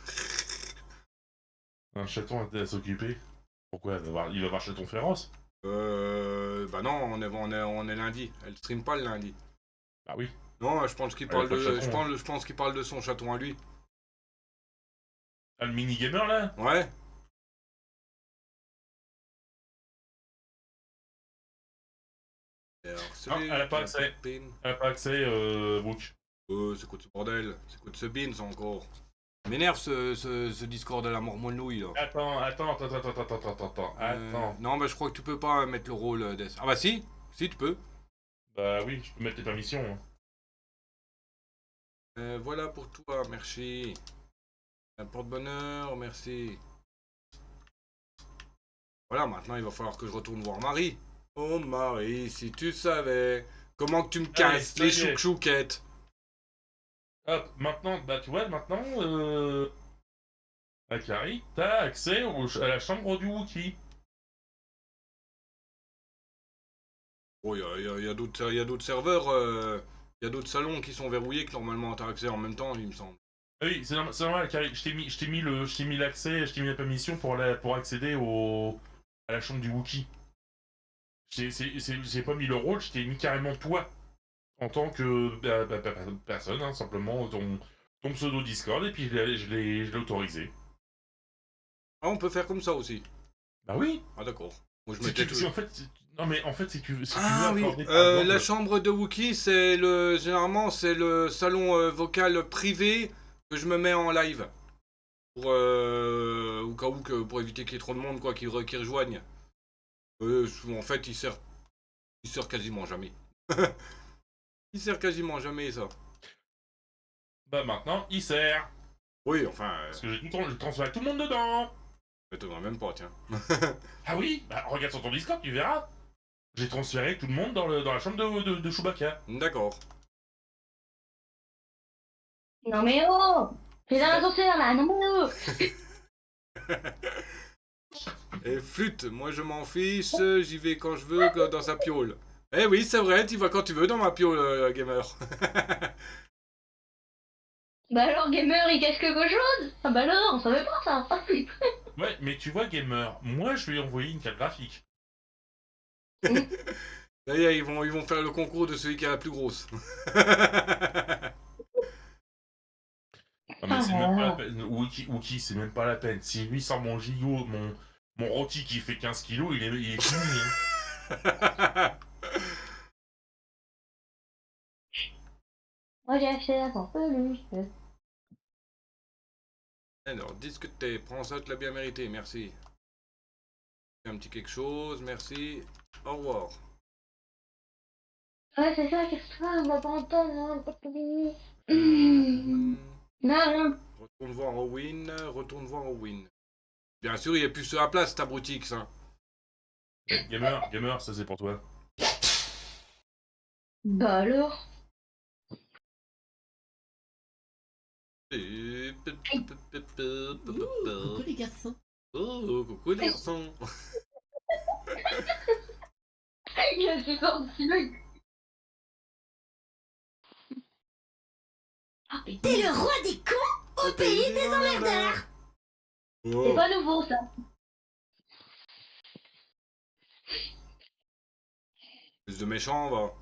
Un chaton à s'occuper. Pourquoi il va avoir chaton féroce? Bah non, on est lundi. Elle stream pas le lundi. Bah oui. Non, je pense qu'il Elle a parle pas de de, chaton, je pense qu'il parle de son chaton à lui. Ah, le mini-gamer, là? Ouais. Alors, Non, salut, elle a pas la accès. copine. Elle a pas accès, Brooke. C'est quoi ce bordel? C'est quoi de ce bin, ça, encore? Ça m'énerve, ce Discord de la mormonouille, là. Attends. Non, bah je crois que tu peux pas mettre le rôle d'Es. Ah bah si, si tu peux. Bah oui, je peux mettre les permissions. Hein. Voilà pour toi, merci. Un porte-bonheur, merci. Voilà, maintenant il va falloir que je retourne voir Marie. Oh Marie, si tu savais comment que tu me Allez, casses ça les y est. chouquettes. Hop, maintenant, bah tu vois, maintenant, Akari, t'as accès à la chambre du Wookie. Oh, il y a d'autres serveurs, il y a d'autres salons qui sont verrouillés que normalement t'as accès en même temps, il me semble. Ah oui, c'est normal, Akari, je t'ai mis l'accès, je t'ai mis la permission pour accéder à la chambre du Wookie. J'ai pas mis le rôle, je t'ai mis carrément toi, en tant que personne, hein, simplement ton pseudo Discord, et puis je l'ai autorisé. Ah, on peut faire comme ça aussi. Bah oui, Ah d'accord. Moi je si mettais tu, tout. si en fait, non mais en fait, si tu veux Ah oui, accorder par la exemple, chambre de Wookie, généralement c'est le salon vocal privé que je me mets en live. Au cas où, pour éviter qu'il y ait trop de monde quoi, qui rejoignent. En fait, il sert quasiment jamais. Il sert quasiment jamais ça. bah maintenant, il sert. Oui, enfin, Parce que j'ai transféré tout le monde dedans. m'étonnerait même pas, tiens. Ah oui, bah regarde sur ton Discord, tu verras. J'ai transféré tout le monde dans la chambre de Chewbacca. D'accord. Non mais oh, fais dans l'ascenseur là, non mais oh. Et flûte, moi je m'en fiche, j'y vais quand je veux, dans sa piole. Eh oui, c'est vrai, tu vas quand tu veux dans ma piole, gamer. Bah alors gamer il cache quelque chose. Ah bah alors, on savait pas ça. Ah, oui. Ouais, mais tu vois, gamer, moi je lui ai envoyé une carte graphique. D'ailleurs, ils vont faire le concours de celui qui a la plus grosse. Non mais Ah c'est même pas la voilà. peine. Wookie, c'est même pas la peine. Si lui sort mon gigot, mon rôti qui fait 15 kilos, il est fini. Hein. Moi j'ai acheté la peluche. Alors, discutez, prends ça, tu l'as bien mérité, merci. Un petit quelque chose, merci. Au revoir. Ouais c'est ça, qu'est-ce que tu on va pas entendre, hein, on va pas te dire. Mhm. Non. Retourne voir Owen. Bien sûr, il n'y a plus sur la place, ta boutique, ça. Eh, gamer, ça c'est pour toi. Bah alors. Coucou les garçons. Oh, coucou les garçons. Je suis sorti là. Ah putain. T'es le roi des cons au pays des emmerdeurs. C'est Oh. pas nouveau ça. Plus de méchants, va.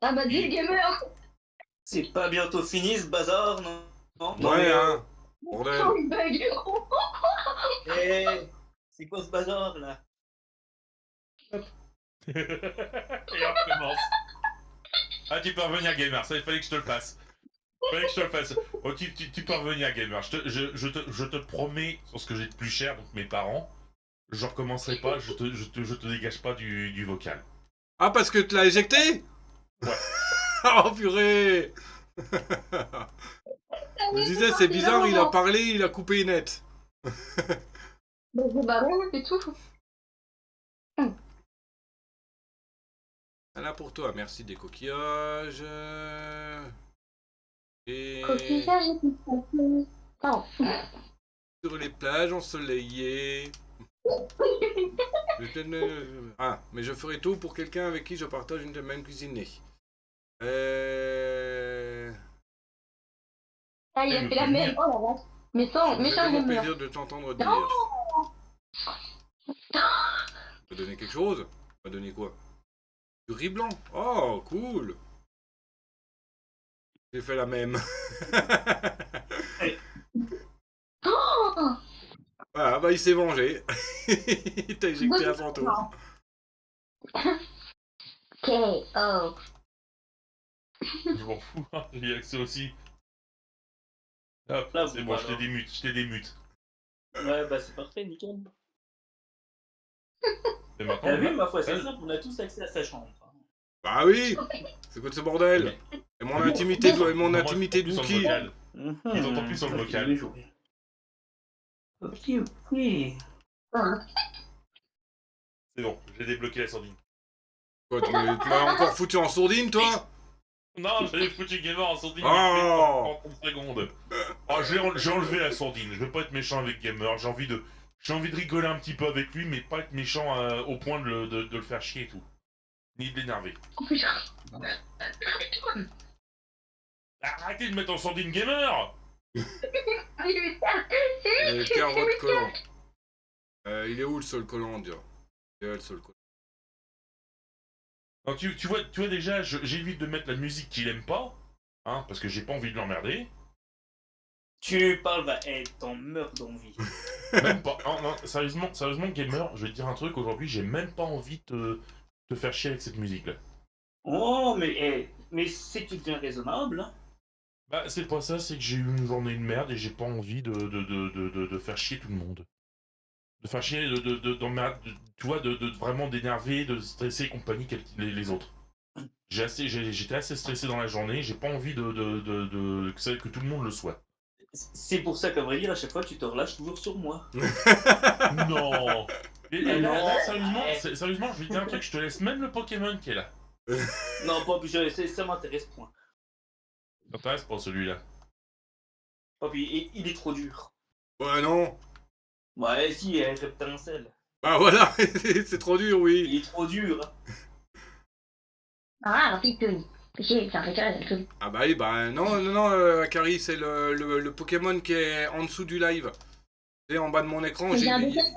Ah bah dis le gamer. C'est pas bientôt fini ce bazar, non? Non, Ouais, mais, hein. Bordel. Oh, il bug. c'est quoi ce bazar là? Et on recommence. Ah, tu peux revenir, gamer, ça il fallait que je te le fasse. Oh, tu peux revenir, gamer. Je te promets, sur ce que j'ai de plus cher, donc mes parents, je recommencerai pas, je te dégage pas du vocal. Ah, parce que tu l'as éjecté? Ouais. Oh, purée. Je me disais, c'est bizarre, il a parlé, il a coupé net. Bah c'est pas bon, c'est tout. Là pour toi, merci des coquillages. Et Coquillage et tout ça. Pardon. sur les plages ensoleillées. Ah, mais je ferai tout pour quelqu'un avec qui je partage une même cuisinée. Ah, il a fait la même. Oh la vache. Mais sans, Ça me fait méchant vraiment gamer. plaisir de t'entendre dire. Non. Tu m'as donné quelque chose? Tu m'as donné quoi? Du riz blanc? Oh, cool! J'ai fait la même. bah il s'est vengé. Il t'a éjecté avant toi. K.O. Je m'en fous, hein, j'ai y accès aussi. Hop, Là, c'est bon, bon, alors. je t'ai démute. Ouais, bah c'est parfait, nickel. Et maintenant, T'as vu, là, ma foi, c'est là, simple, on a tous accès à sa chambre. Bah oui. C'est quoi de ce bordel? Et mon intimité de moi, Wookie. sur le vocal. Mhm. Ils t'entendent plus sur le Ok, vocal. bien joué. Ok, ok. C'est bon, j'ai débloqué la sordine. Quoi, tu m'as encore foutu en sourdine, toi? Non, j'avais foutu Gamer en sourdine Oh. en 30 secondes. Oh, j'ai enlevé la sourdine. Je veux pas être méchant avec Gamer. J'ai envie de rigoler un petit peu avec lui, mais pas être méchant au point de le faire chier et tout. Ni de l'énerver. Oh putain. Arrêtez de mettre en sourdine Gamer. Carotte collant. Il est où le seul collant, déjà? Il est où le seul collant? Non, tu vois déjà, j'évite de mettre la musique qu'il aime pas, hein, parce que j'ai pas envie de l'emmerder. Tu parles, va être t'en meurs d'envie. Même pas. Non, sérieusement, Gamer, je vais te dire un truc, aujourd'hui, j'ai même pas envie de te faire chier avec cette musique-là. Oh, mais c'est tout bien raisonnable. Hein. Bah, c'est pas ça, c'est que j'ai eu une journée de merde et j'ai pas envie de faire chier tout le monde. De faire chier, tu vois, de vraiment d'énerver, de stresser et compagnie les autres. J'étais assez stressé dans la journée, j'ai pas envie que tout le monde le soit. C'est pour ça qu'à vrai dire, à chaque fois, tu te relâches toujours sur moi. Non. Et Ah là, non. sérieusement, je vais te dire un truc, je te laisse même le Pokémon qui est là. Non, pas ça m'intéresse point. Ça t'intéresse pas celui-là. Oh, puis il est trop dur. Ouais, non. Ouais, si, Reptincelle. Ah voilà, c'est trop dur, oui. Il est trop dur. Hein. Ah, alors, c'est ça fait que Ah bah oui, bah non, Akari, c'est le Pokémon qui est en dessous du live. Tu sais, en bas de mon écran, j'ai un il dessin.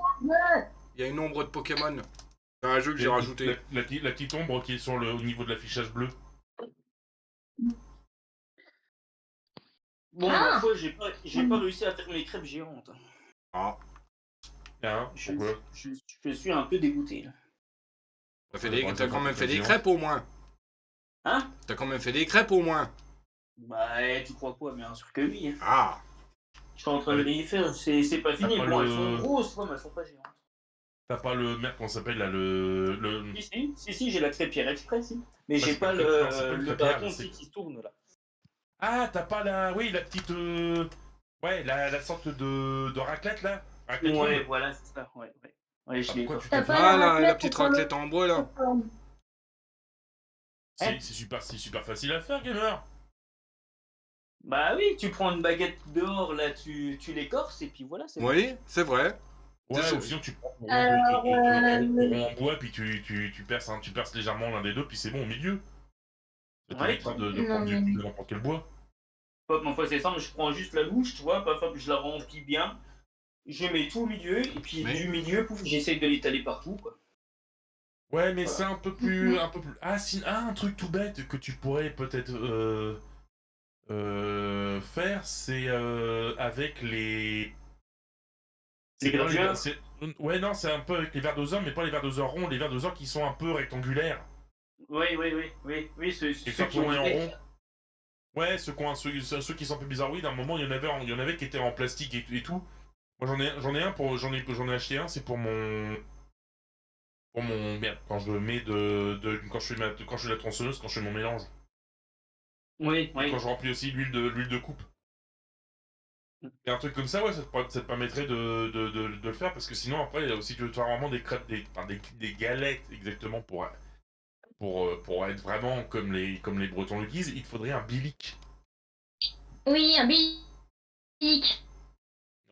y a une ombre de Pokémon. C'est un jeu que j'ai rajouté. La petite ombre qui est au niveau de l'affichage bleu. Bon, Ah. ma foi, j'ai pas réussi à faire mes crêpes géantes. Ah, Hein, pourquoi Je suis un peu dégoûté. Là. t'as quand même fait des crêpes au moins. Hein? T'as quand même fait des crêpes au moins. Bah, tu crois quoi? Bien sûr que oui. Hein. Ah. Je suis en train de les faire, c'est pas fini. pas Bon, le- elles sont grosses, mais elles sont pas géantes. T'as pas le merde qu'on s'appelle là, Si, j'ai la crêpière express, si. Mais Bah, j'ai c'est pas pas une crêpière, c'est pas une le crêpière, bâton c'est- aussi qui se tourne là. Ah, t'as pas la petite ouais, la sorte de raclette là. Raclette Ouais, ronde. voilà, c'est ça. Ouais. Ouais, je Ah, l'ai pourquoi pas. tu T'as t'es pas fait Ah, la la raclette petite pour raclette en bois là. C'est super facile à faire, Gamer. Bah oui, tu prends une baguette dehors, là, tu l'écorces, et puis voilà, c'est bon. Oui, c'est vrai. Ouais, C'est ou ça. sinon tu prends ton Alors, rond en bois, puis tu perces, tu perces légèrement l'un des deux, puis c'est bon au milieu. Ça Ouais. t'évitera de Non, prendre mais- de n'importe quel bois. Hop, ma foi, c'est simple, je prends juste la louche, tu vois, paf, hop, je la remplis bien, je mets tout au milieu, et puis Mais- du milieu, pouf, j'essaye de l'étaler partout, quoi. Ouais, mais Voilà. c'est un peu plus. Ah, un truc tout bête que tu pourrais peut-être faire, c'est avec les. Les pas gravures. Ouais, non, c'est un peu avec les vers doseurs, mais pas les vers doseurs ronds, les vers doseurs qui sont un peu rectangulaires. Oui, ceux Et qui ça ont tourne en des rond. Ouais, ceux qui sont un peu bizarroïdes, d'un moment, il y en avait qui étaient en plastique et tout. Moi, j'en ai acheté un, c'est pour mon. Merde, quand je mets quand je fais la tronçonneuse, quand je fais mon mélange. Oui, Et quand je remplis aussi l'huile de coupe. Et un truc comme ça, ouais, ça te permettrait de le faire, parce que sinon, après, si tu veux faire vraiment des crêpes, des galettes, exactement, pour être vraiment comme les Bretons le disent, il te faudrait un bilic. Oui, un bic.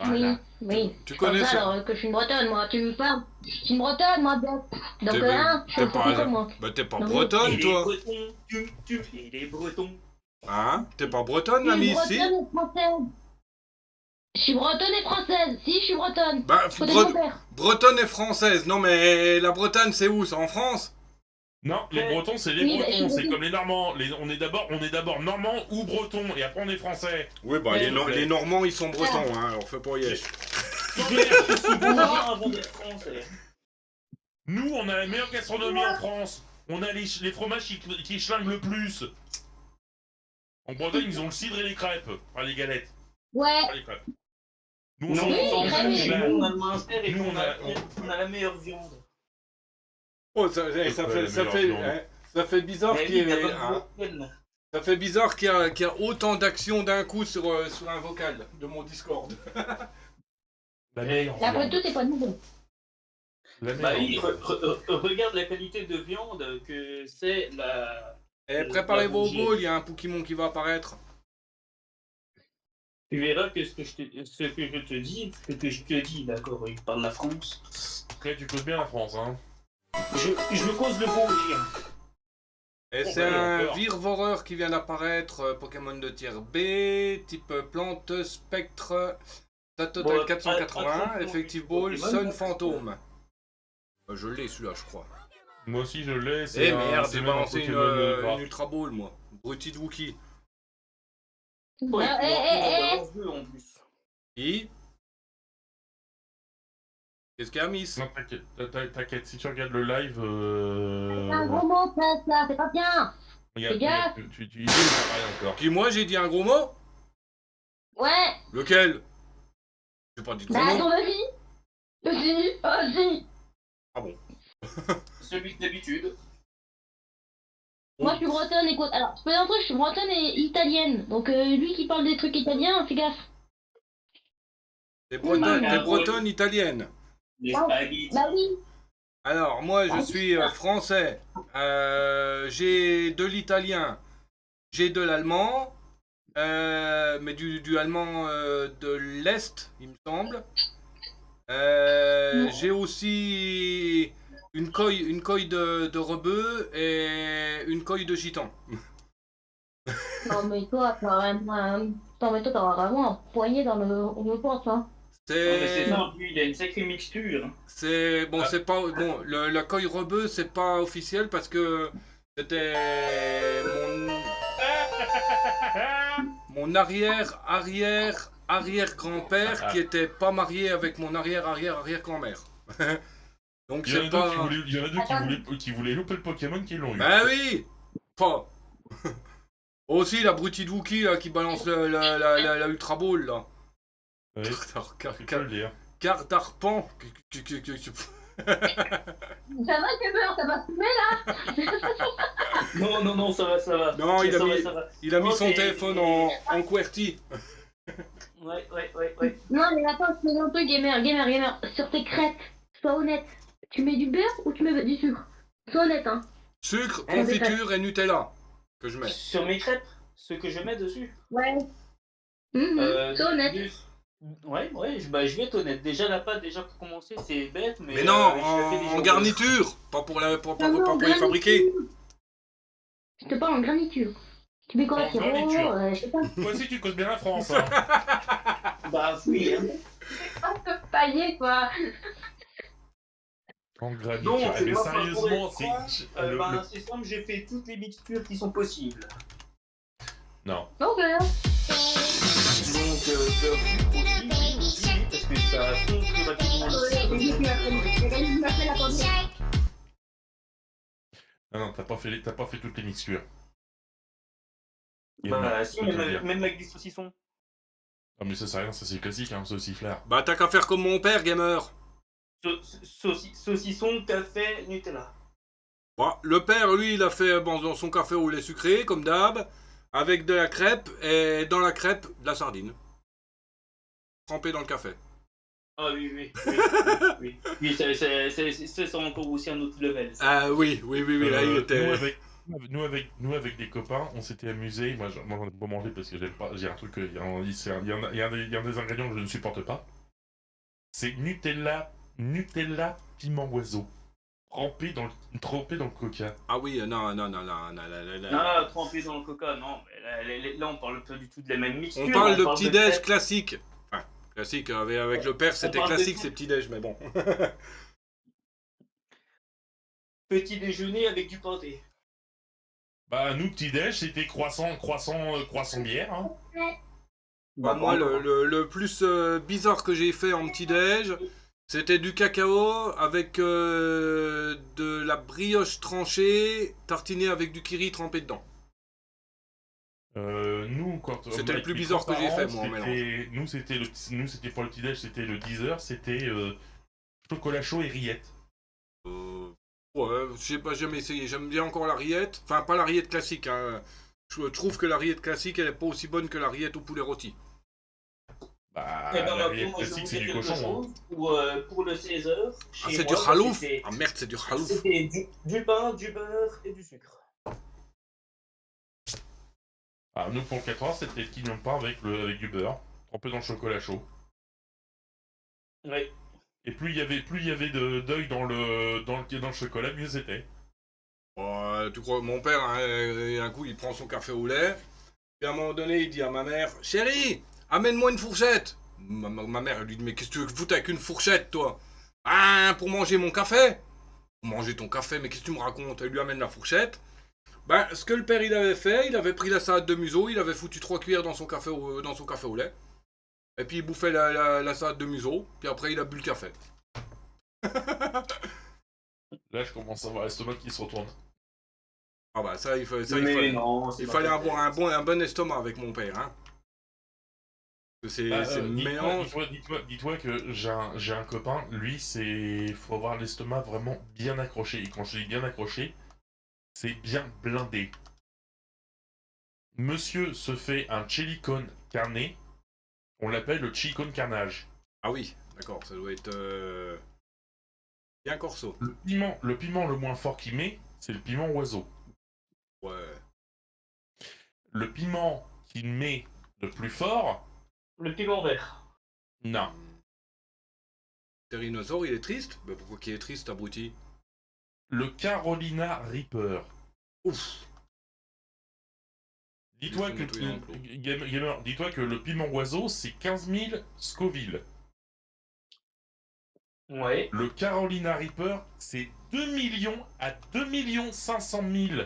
Voilà. Oui. Tu Comme connais ça, ça? alors que je suis une bretonne, moi, tu me parles. Je suis une bretonne, moi, bien. Donc, T'es hein, je suis t'es un peu comme moi. Bah t'es pas Non, bretonne, Et les toi. bretons, et les bretons. Hein? T'es pas bretonne, Je suis l'ami, bretonne si? et française. Je suis bretonne et française. Si, je suis bretonne. Bah, Côté de mon père. bretonne et française. Non, mais la Bretagne, c'est où? C'est en France? Non, les Ouais. Bretons, c'est les Oui, bah, Bretons, je c'est suis comme les Normands. On est d'abord Normands ou Bretons, et après on est Français. Oui, bah Ouais. les Normands, ils sont bretons, hein, alors fais pas y être. Je suis bon avant d'être français. Nous, on a la meilleure gastronomie en France. On a les fromages qui schlinguent le plus. En Bretagne, ils ont le cidre et les crêpes. Enfin, les galettes. Ouais. Pas les crêpes. Nous, on Non, s'en Oui, fout. très chez bien. nous, on a le Munster et Nous, on a la meilleure viande. Oh, ça fait bizarre Mais qu'il y oui, il y a ait, pas de hein, gluten. ça fait bizarre qu'il y a autant d'actions d'un coup sur un vocal de mon Discord. La meilleure Et après viande. tout, c'est pas nouveau. La Bah meilleure oui, viande. regarde la qualité de viande que c'est la. Et préparez vos bougie. bowls, il y a un Pokémon qui va apparaître. Tu verras que ce que je te dis, d'accord, il parle de la France. Après, tu causes bien la France, hein. Je me cause le Vosgien. Et Oh, c'est bah, un d'accord. Virvoreur qui vient d'apparaître, Pokémon de tier B, type plante, spectre, stat total Bon, 480, attention, effective ball, Pokémon, sun là, fantôme. Je l'ai celui-là, je crois. Moi aussi, je l'ai. Eh merde, c'est j'ai même un balancé Pokémon une rare. Ultra Ball, moi. Bruti de Wookie. Ouais, Ah, on balance deux en plus. Qui Qu'est-ce qu'il y a, Miss? Non, t'inquiète, si tu regardes le live, C'est un gros mot, ça, là, c'est pas bien. regarde, Fais gaffe. tu dis rien encore. Qui, moi, j'ai dit un gros mot? Ouais. Lequel? J'ai pas dit de gros Bah, mot. ton avis. Vas-y, vas-y. Ah bon. Celui d'habitude. Moi, je suis bretonne, écoute. Alors, je peux dire un truc, je suis bretonne et italienne. Donc, lui qui parle des trucs italiens, fais gaffe. T'es Ah, bretonne italienne. Les Ah, spaghettis. Bah oui. Alors, moi, je Ah, suis français. J'ai de l'italien. J'ai de l'allemand. Mais du allemand de l'Est, il me semble. J'ai aussi une coille de rebeu et une coille de gitan. Non, mais toi, t'auras vraiment un poignet dans le ventre, hein. Non, mais c'est C'est simple, lui, il a une sacrée mixture. c'est bon, c'est pas bon. La coille rebeu, c'est pas officiel parce que c'était mon arrière grand-père qui était pas marié avec mon arrière grand-mère. Donc Il y en c'est a deux pas. il y en a deux qui voulaient louper le Pokémon qui l'ont eu. Ben oui. Pas. Aussi la brutie de Wookie là qui balance la Ultra Ball là. Oui, tu peux le dire. Carte d'arpent. Ça va, Gamer, ça va fumer, là? Non, ça va. Non, il a Ça va, mis- ça va. Il a mis Non, son c'est- téléphone en QWERTY. Ouais. Non, mais attends, je fais un truc, Gamer. Sur tes crêpes, sois honnête. Tu mets du beurre ou tu mets du sucre? Sois honnête, hein. Sucre, confiture et Nutella que je mets. Sur mes crêpes, ce que je mets dessus. Ouais. Sois honnête. Ouais, je vais être honnête. Déjà, la pâte, déjà pour commencer, c'est bête, mais. Mais non, je la fais déjà en au garniture, pas pour pour Non, les garniture. fabriquer. Je te parle en garniture. Tu mets quoi, En sirop, garniture. je sais pas. Toi aussi, tu causes bien la France, hein. beurre. Bah, oui, hein. Pas de pailler, quoi. En Non, graniture. c'est Mais pas sérieusement, pour être c'est. franc, c'est simple, j'ai fait toutes les mixtures qui sont possibles. Non. Ok. Donc, beurre sucre aussi, oui, parce que ça fond plus rapidement. Non, t'as pas fait toutes les mixtures. Bah, si, je peux te le dire. même avec du saucisson. Ah, mais ça, c'est rien, ça c'est classique, hein, sauciflard. Bah t'as qu'à faire comme mon père, gamer. Saucisson, café, Nutella. Bon, le père, lui, il a fait dans son café au lait sucré, comme d'hab, avec de la crêpe, et dans la crêpe, de la sardine. Trempée dans le café. Ah oui. Oui, c'est encore aussi un autre level. Ça. Ah oui, là il était... Nous avec des copains, on s'était amusés. Moi, j'en ai pas mangé parce que j'aime pas. J'ai un truc. Il y a des ingrédients que je ne supporte pas. C'est Nutella piment oiseau. Trempé dans le coca. Ah oui, non. Ah, trempé dans le coca, non. Mais là, on parle pas du tout de la même mixture. On parle de de petit-déj crêpes. classique. Enfin, classique, avec le père, c'était parle de- classique ces petits-déj, mais bon. Petit déjeuner avec du pâté. Bah, nous, petit-déj, c'était croissant bière. Hein. Bah, Moi, pas encore. le plus bizarre que j'ai fait en petit-déj, c'était du cacao avec de la brioche tranchée, tartinée avec du kiri trempé dedans. Nous, quand C'était le avec plus mes bizarre que j'ai fait, grands-parents, moi, en mélange. nous c'était pour le petit-déj, c'était le 10h, c'était chocolat chaud et rillettes. Ouais, je sais pas, jamais essayé. J'aime bien encore la rillette. Enfin, pas la rillette classique, hein. Je trouve que la rillette classique, elle est pas aussi bonne que la rillette au poulet rôti. Bah, Eh ben la maintenant, rillette moi, je vais classique, vous c'est dire du quelque cochon, hein. chose. Pour le 16h, Ah, chez c'est du moi, bah, halouf? Ah merde, c'est du halouf. c'était du pain, du beurre et du sucre. Alors, nous, pour le 4 heures, c'était le quignon de pain avec du beurre, trempé dans le chocolat chaud. Oui. Et plus il y avait d'œil dans le chocolat, mieux c'était. Ouais, tu crois, mon père, hein, un coup, il prend son café au lait. Puis à un moment donné, il dit à ma mère, chérie, amène-moi une fourchette. Ma mère, elle lui dit, mais qu'est-ce que tu veux foutre avec une fourchette, toi? Ah, pour manger mon café? Pour manger ton café, mais qu'est-ce que tu me racontes? Elle lui amène la fourchette. Ben, ce que le père il avait fait, il avait pris la salade de museau, il avait foutu 3 cuillères dans son café au lait. Et puis il bouffait la salade de museau, puis après il a bu le café. Là, je commence à avoir l'estomac qui se retourne. Ah bah ça, Mais fallait, non, c'est il pas fallait la avoir peine. un bon estomac avec mon père, hein. Bah, C'est mélange. dis-toi que j'ai un copain, lui, faut avoir l'estomac vraiment bien accroché. Et quand je dis bien accroché, c'est bien blindé. Monsieur se fait un chili con carné, on l'appelle le chili con carnage. Ah oui, d'accord, ça doit être bien corso. Le piment le moins fort qu'il met, c'est le piment oiseau. Ouais. Le piment qu'il met le plus fort, Le piment vert. non. Tyrannosaure, il est triste? Bah pourquoi qu'il est triste, abruti? Le Carolina Reaper. Ouf. Dis-toi Juste que, nettoyer l'enclos. gamer, dis-toi que le piment oiseau, c'est 15 000 Scoville. Ouais. Le Carolina Reaper, c'est 2 millions à 2 500 000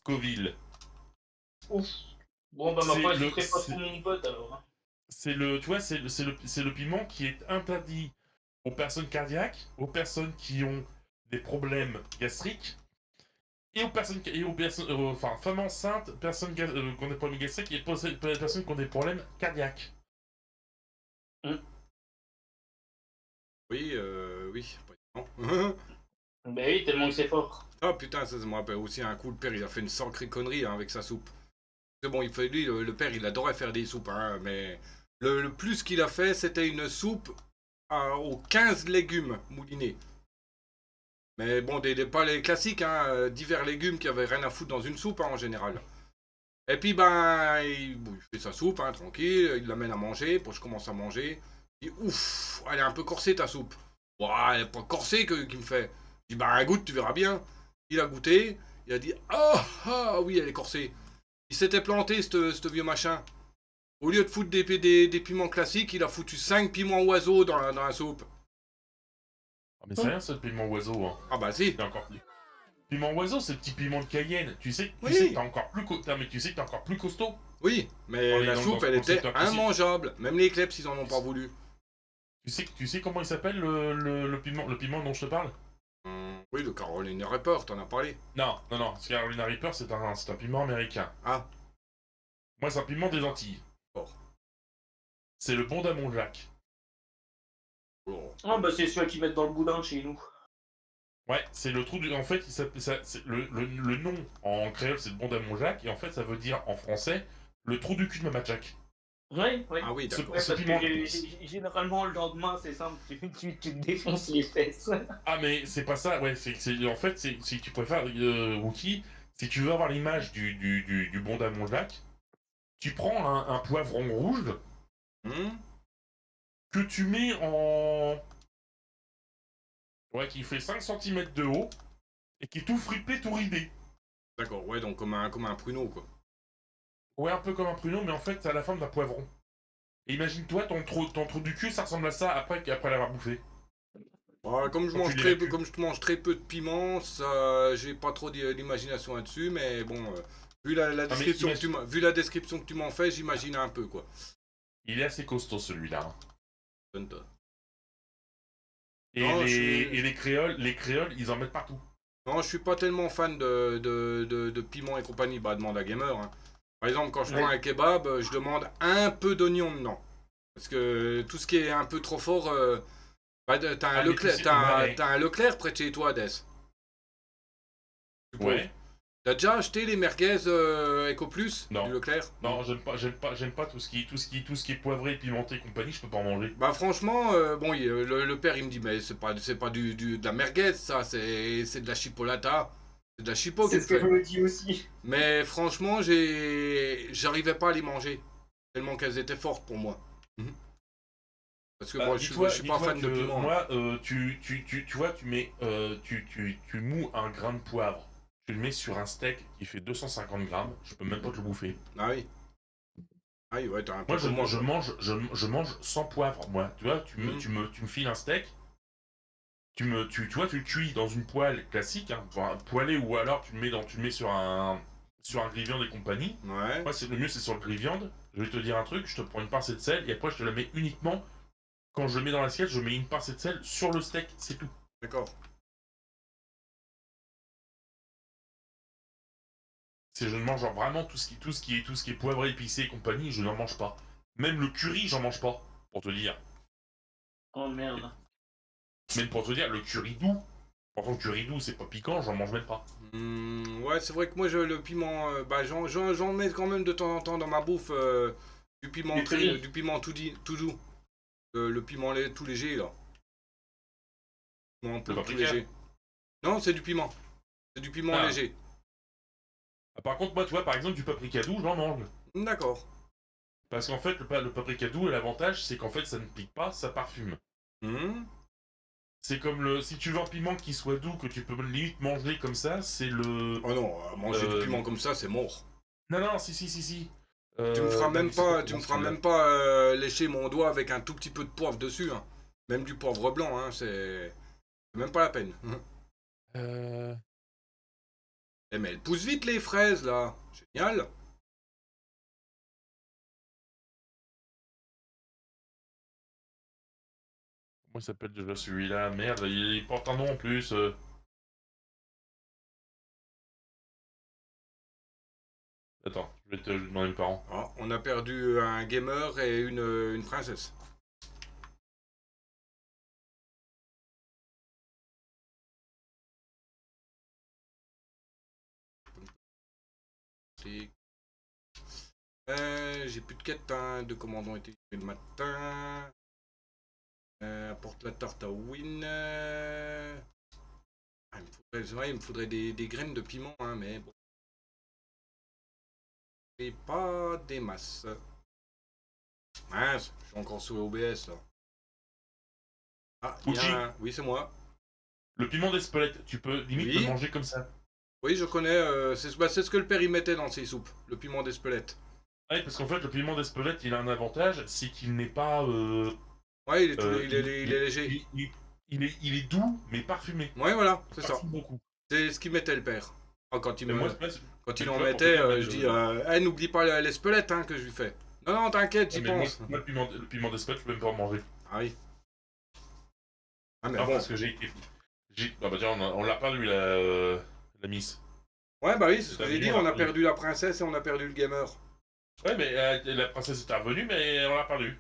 Scoville. Ouf. Bon, bah, ma C'est foi, je le, ferai pas trop mon pote alors, hein. c'est le, tu vois, c'est le piment qui est interdit aux personnes cardiaques, aux personnes qui ont des problèmes gastriques, et enfin, femmes enceintes, personnes qui ont des problèmes gastriques, et personnes qui ont des problèmes cardiaques. Oui, oui, pas évident. Bah oui, tellement que c'est fort. Ah putain, ça me rappelle aussi un coup, le père il a fait une sacrée connerie hein, avec sa soupe. C'est bon, il fait lui, le père il adorait faire des soupes, hein, mais le plus qu'il a fait, c'était une soupe aux 15 légumes moulinés. Mais bon, pas les classiques, hein, divers légumes qui avaient rien à foutre dans une soupe hein, en général. Et puis ben, bon, il fait sa soupe, hein, tranquille, il l'amène à manger, puis je commence à manger. Il dit ouf, elle est un peu corsée ta soupe. Ouah, elle est pas corsée qu'il me fait. Je dis bah goûte, tu verras bien. Il a goûté, il a dit ah oui, elle est corsée. Il s'était planté, ce vieux machin. Au lieu de foutre des piments classiques, il a foutu 5 piments oiseaux dans la soupe. Ah, mais c'est rien, ça, le piment oiseau. Hein. Ah bah si. C'est encore plus. Piment oiseau, c'est le petit piment de Cayenne. Tu sais Oui. que t'es encore plus mais tu sais que t'es encore plus costaud. Oui, mais la soupe, elle le était secteur classique. immangeable. Même les kleps, ils en ont pas voulu. Tu sais comment il s'appelle le piment dont je te parle? Oui, le Carolina Reaper, t'en as parlé. Non, ce Carolina Reaper, c'est un piment américain. Ah, Moi, c'est un piment des Antilles. bon. C'est le bon d'Amon Jacques. Bon. Ah, bah, c'est celui qu'ils mettent dans le boudin chez nous. Ouais, c'est le trou du. En fait, le nom en créole, c'est le bon d'Amon Jacques, et en fait, ça veut dire en français le trou du cul de Mama Jack. Ouais, ouais. Ah oui, Ce- d'accord. Ouais, ce parce piment- que généralement, le lendemain, c'est simple, tu te défonces les fesses. Ah, mais c'est pas ça, ouais, en fait, si tu préfères, Wookie, si tu veux avoir l'image du bon d'Amon Jacques, tu prends un poivron rouge que tu mets en. Ouais, qui fait 5 cm de haut et qui est tout fripé, tout ridé. D'accord, ouais, donc comme un pruneau, quoi. Ouais, un peu comme un pruneau, mais en fait, c'est à la forme d'un poivron. Et imagine-toi, ton trou du cul, ça ressemble à ça après l'avoir bouffé. Ouais, comme je Quand tu mange très peu, l'évacues. comme je mange très peu de piment, ça, j'ai pas trop d'imagination là-dessus, mais bon, Vu la mais description imagine- vu la description que tu m'en fais, j'imagine un peu, quoi. Il est assez costaud celui-là. Hein. Donne-toi. Et, Non, les créoles, ils en mettent partout. Non, je suis pas tellement fan de piment et compagnie. Bah, demande à Gamer. Hein. Par exemple, quand je prends Ouais. un kebab, je demande un peu d'oignon dedans. Parce que tout ce qui est un peu trop fort. Bah, t'as un Ah, mais tu Leclerc, sais, t'as un Leclerc près de chez toi, Des. ouais. T'as déjà acheté les merguez Eco Plus Non. du Leclerc? Non, j'aime pas tout ce qui est poivré, pimenté et compagnie, je peux pas en manger. Bah franchement, bon, le père il me dit mais c'est pas de la merguez ça, c'est de la chipolata, c'est de la chipo qu'il C'est me ce que je fait. me dis aussi. Mais franchement, j'arrivais pas à les manger tellement qu'elles étaient fortes pour moi. Mhm. Parce que Bah, moi je suis pas dis-toi fan de que piment. Hein. moi, tu vois, tu mets, tu mous un grain de poivre, tu le mets sur un steak qui fait 250 grammes, je peux même pas te le bouffer. Ah oui. Ah oui, ouais, t'es un peu Moi, comme moi quoi. je mange sans poivre, moi. Tu vois, Mhm. tu me files un steak, tu vois, tu le cuis dans une poêle classique, hein, poêlée, ou alors tu le mets sur un grille-viande et compagnie. Ouais, Moi, le mieux, c'est sur le grille-viande. Je vais te dire un truc, je te prends une pincée de sel, et après, je te la mets uniquement. Quand je le mets dans l'assiette, je mets une pincée de sel sur le steak, c'est tout. d'accord. Je ne mange genre vraiment tout ce qui est poivré, épicé et compagnie, je n'en mange pas. Même le curry, j'en mange pas, pour te dire. Oh merde. Même pour te dire, le curry doux. Pourtant, le curry doux, c'est pas piquant, j'en mange même pas. Ouais, c'est vrai que moi le piment, bah j'en mets quand même de temps en temps dans ma bouffe du piment Du curry. du piment tout doux. Le piment tout léger là. Piment en Le poudre tout paprika. léger. Non, c'est du piment. C'est du piment Ah. léger. Par contre, moi, tu vois, par exemple, du paprika doux, j'en mange. D'accord. Parce qu'en fait, le paprika doux, l'avantage, c'est qu'en fait, ça ne pique pas, ça parfume. Hmm. C'est comme si tu veux un piment qui soit doux, que tu peux limite manger comme ça, c'est le. Oh non, manger du euh, piment comme ça, c'est mort. Non, non, si. Tu C'est quoi tu me comment feras celui-là. même pas lécher mon doigt avec un tout petit peu de poivre dessus. Hein. Même du poivre blanc, hein, c'est même pas la peine. Euh... Eh mais elles poussent vite les fraises là. Génial. Comment il s'appelle déjà celui-là? Merde, il porte un nom en plus. Attends, je vais te demander mes parents. Ah, on a perdu un gamer et une princesse. C'est- j'ai plus de quête hein, de commandes ont été livrées le matin. Apporte la tarte à Win. C'est vrai, il me faudrait des graines de piment, hein, mais bon. Et pas des masses. Mince, je suis encore sous OBS là. Ah, il y Uchi, a un... Oui, c'est moi. le piment d'Espelette, tu peux limite le Oui, manger comme ça. oui, je connais. C'est ce que le père y mettait dans ses soupes, le piment d'Espelette. Ouais, parce qu'en fait, le piment d'Espelette, il a un avantage, c'est qu'il n'est pas. Ouais, il est, il est il, léger. il est doux, mais parfumé. Ouais, voilà, Il c'est ça. parfume beaucoup. C'est ce qu'il mettait le père. Ah, Et moi, quand il tu en vois, pour te mettait, dire, je dis, eh, n'oublie pas l'Espelette hein, que je lui fais. Non, non, t'inquiète, j'y mais moi, pense. le piment d'Espelette, je peux même pas en manger. Ah oui. Ah, mais Non, bon. parce que Ah bah tiens, on l'a perdu, la Miss. Ouais, bah oui, c'est ce T'as que j'ai vu, dit, on on l'a a perdu la princesse et on a perdu le gamer. Ouais, mais la princesse est revenue, mais on l'a perdu.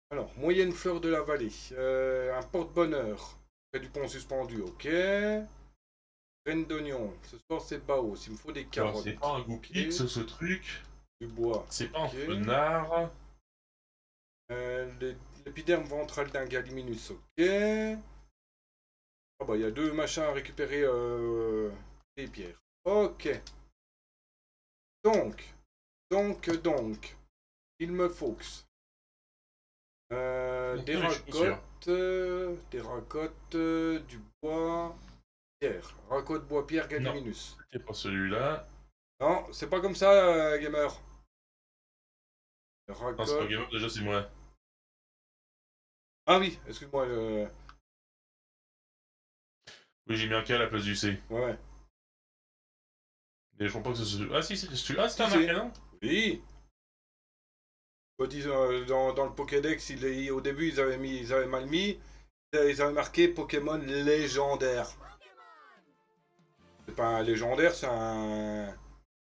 Alors, moyenne fleur de la vallée. Un porte-bonheur. Près du pont suspendu, ok. Graines d'oignon. Ce soir, c'est Baos. Il me faut des Alors, carottes. c'est pas un goupix, ce truc. Du bois. C'est pas un Ok. fenard. L'épiderme ventral d'un galiminus, ok. Ah bah, il y a deux machins à récupérer des pierres. Ok. Donc, il me faut des racottes, du bois, pierre. Racotte, bois, pierre, Non, galiminus. c'est pas celui-là. Non, c'est pas comme ça, gamer. Non, c'est pas Racotte. Game Up, déjà, c'est moi. Ah oui, excuse-moi. Oui, j'ai mis un K à la place du C. Ouais. Mais je crois pas que ce... Ah si, c'est celui-là. Ah, c'est un Si, si. arcanon. Oui. Quand dans le Pokédex, au début, ils avaient mal mis. Ils avaient marqué Pokémon légendaire. C'est pas un légendaire, c'est un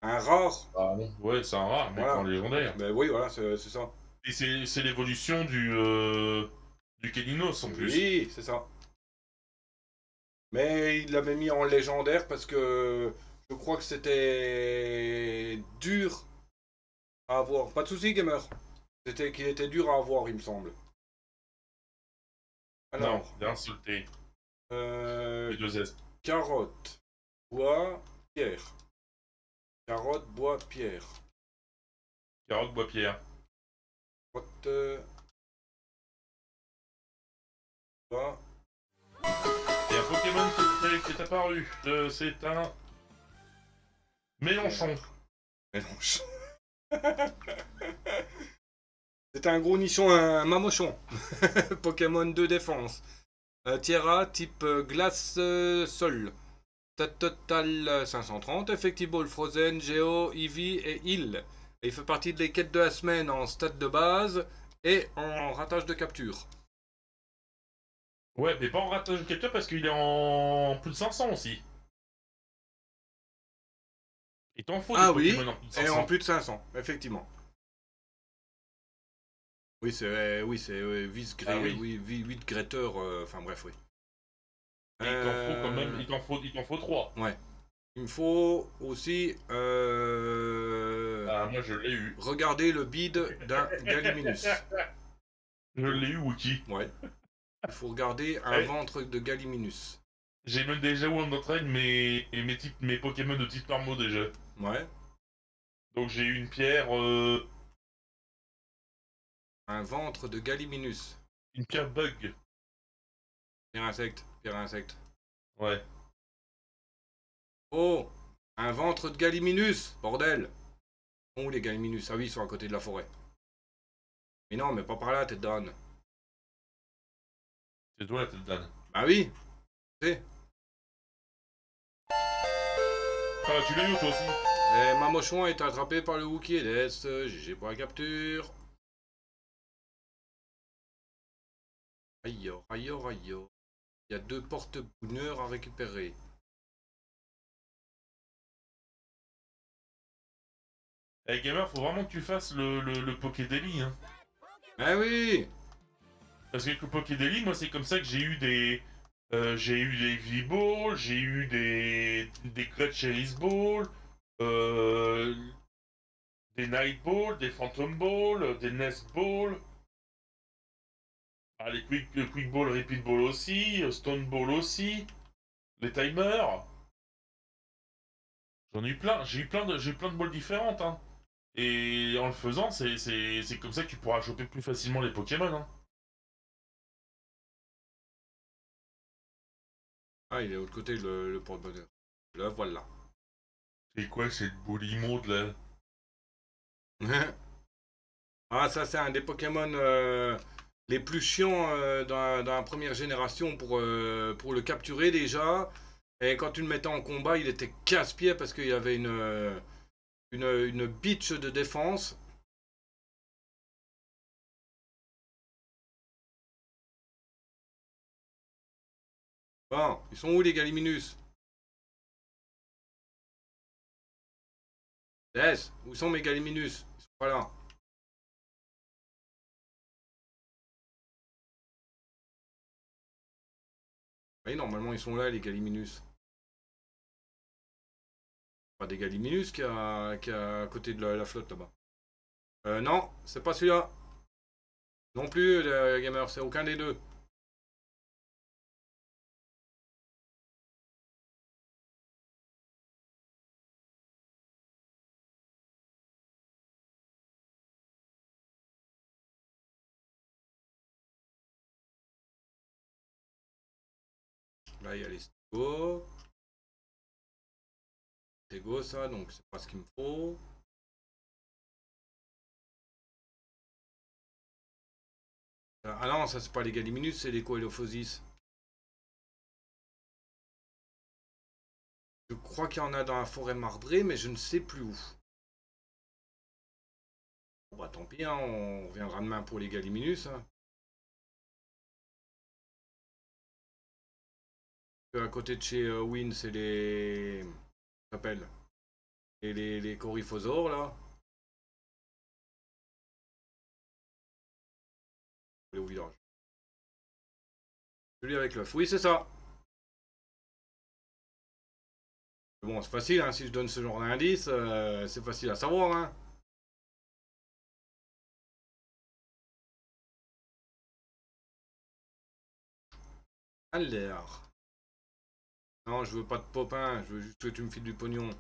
rare. Ah bon. Ouais, c'est un rare, mais pas Voilà. un légendaire. Ben oui, voilà, c'est ça. Et c'est l'évolution du Keninos en plus. Oui, c'est ça. Mais il l'avait mis en légendaire parce que je crois que c'était dur à avoir. Pas de soucis, gamer. C'était qu'il était dur à avoir, il me semble. Non, Alors, il y a un seul T. euh, Et deux S. carotte, bois, pierre. Carotte, bois, pierre. Carotte, bois, pierre. Carotte, bois. Et un Pokémon qui est apparu. C'est un... Mélenchon. Mélange. C'est un gros nichon, un mamochon. Pokémon de défense. Tierra, type glace sol. Stat total 530. Effective Ball Frozen, Géo, Eevee et Heal. Et il fait partie des quêtes de la semaine en stat de base et en ratage de capture. Ouais, mais pas en ratage de capture parce qu'il est en plus de 500 aussi. Il t'en faut des Ah oui, Pokémon en plus de et 500. en plus de 500, effectivement. Oui, c'est Vice Ah oui. oui, 8 Greater, enfin bref, oui. Et il t'en faut quand même, il t'en faut 3. Ouais. Il me faut aussi Ah, moi je l'ai eu. regarder le bid d'un Galiminus. Je l'ai eu, Wookie. Ouais. Il faut regarder un Ouais. ventre de Galiminus. J'ai même déjà où on entraîne mes Pokémon de type normaux déjà. Ouais. Donc j'ai eu une pierre, Un ventre de Galiminus. une pierre bug. Pierre insecte, pierre insecte. Ouais. Oh, un ventre de Galiminus, bordel. Où les Galiminus? Ah oui, ils sont à côté de la forêt. Mais non, mais pas par là, tête d'âne. C'est toi la tête d'âne. Bah oui, c'est. Ah, tu l'as eu toi aussi. Et Mamochon est attrapé par le Wookie et laisse. GG pour la capture. Aïe, aïe, aïe. Il y a 2 porte-bonheur à récupérer. Eh gamer, faut vraiment que tu fasses le Poké Daily, hein. Ah oui. Parce que le Poké Daily, moi c'est comme ça que j'ai eu des V-Balls, j'ai eu des Great Cherries Balls, euh, des Night Balls, des Phantom Balls, des Nest Balls. Ah, les quick Ball, Repeat Ball aussi, Stone Ball aussi, les timers. J'en ai eu plein, j'ai eu plein de balls différentes, hein. Et en le faisant, c'est comme ça que tu pourras choper plus facilement les Pokémon, hein. Ah, il est de l'autre côté, le porte-bonheur. Là, voilà. C'est quoi cette Bolimote là? Ah, ça, c'est un des Pokémon les plus chiants dans la première génération pour le capturer déjà. Et quand tu le mettais en combat, il était casse-pied parce qu'il y avait une bitch de défense. Bon, ils sont où les Galiminus? Yes, où sont mes Galiminus? Ils sont pas là. Oui, normalement, ils sont là, les Galiminus. Pas des Galiminus qui a à côté de la flotte là-bas. Non, c'est pas celui-là. Non plus, le gamer, c'est aucun des deux. Là, il y a les Stego. Stego, ça, donc c'est pas ce qu'il me faut. Ah non, ça c'est pas les Galiminus, c'est les Coelophosis. Je crois qu'il y en a dans la forêt marbrée, mais je ne sais plus où. Bon, bah tant pis, hein, on reviendra demain pour les Gallimimus. Hein. À côté de chez Win, c'est les... Ça s'appelle les coryphosaures, là. Au village. Celui avec l'œuf. Oui, c'est ça. Bon, c'est facile, hein, si je donne ce genre d'indice, c'est facile à savoir. Hein. Alors. Non, je veux pas de popin, je veux juste que tu me files du pognon.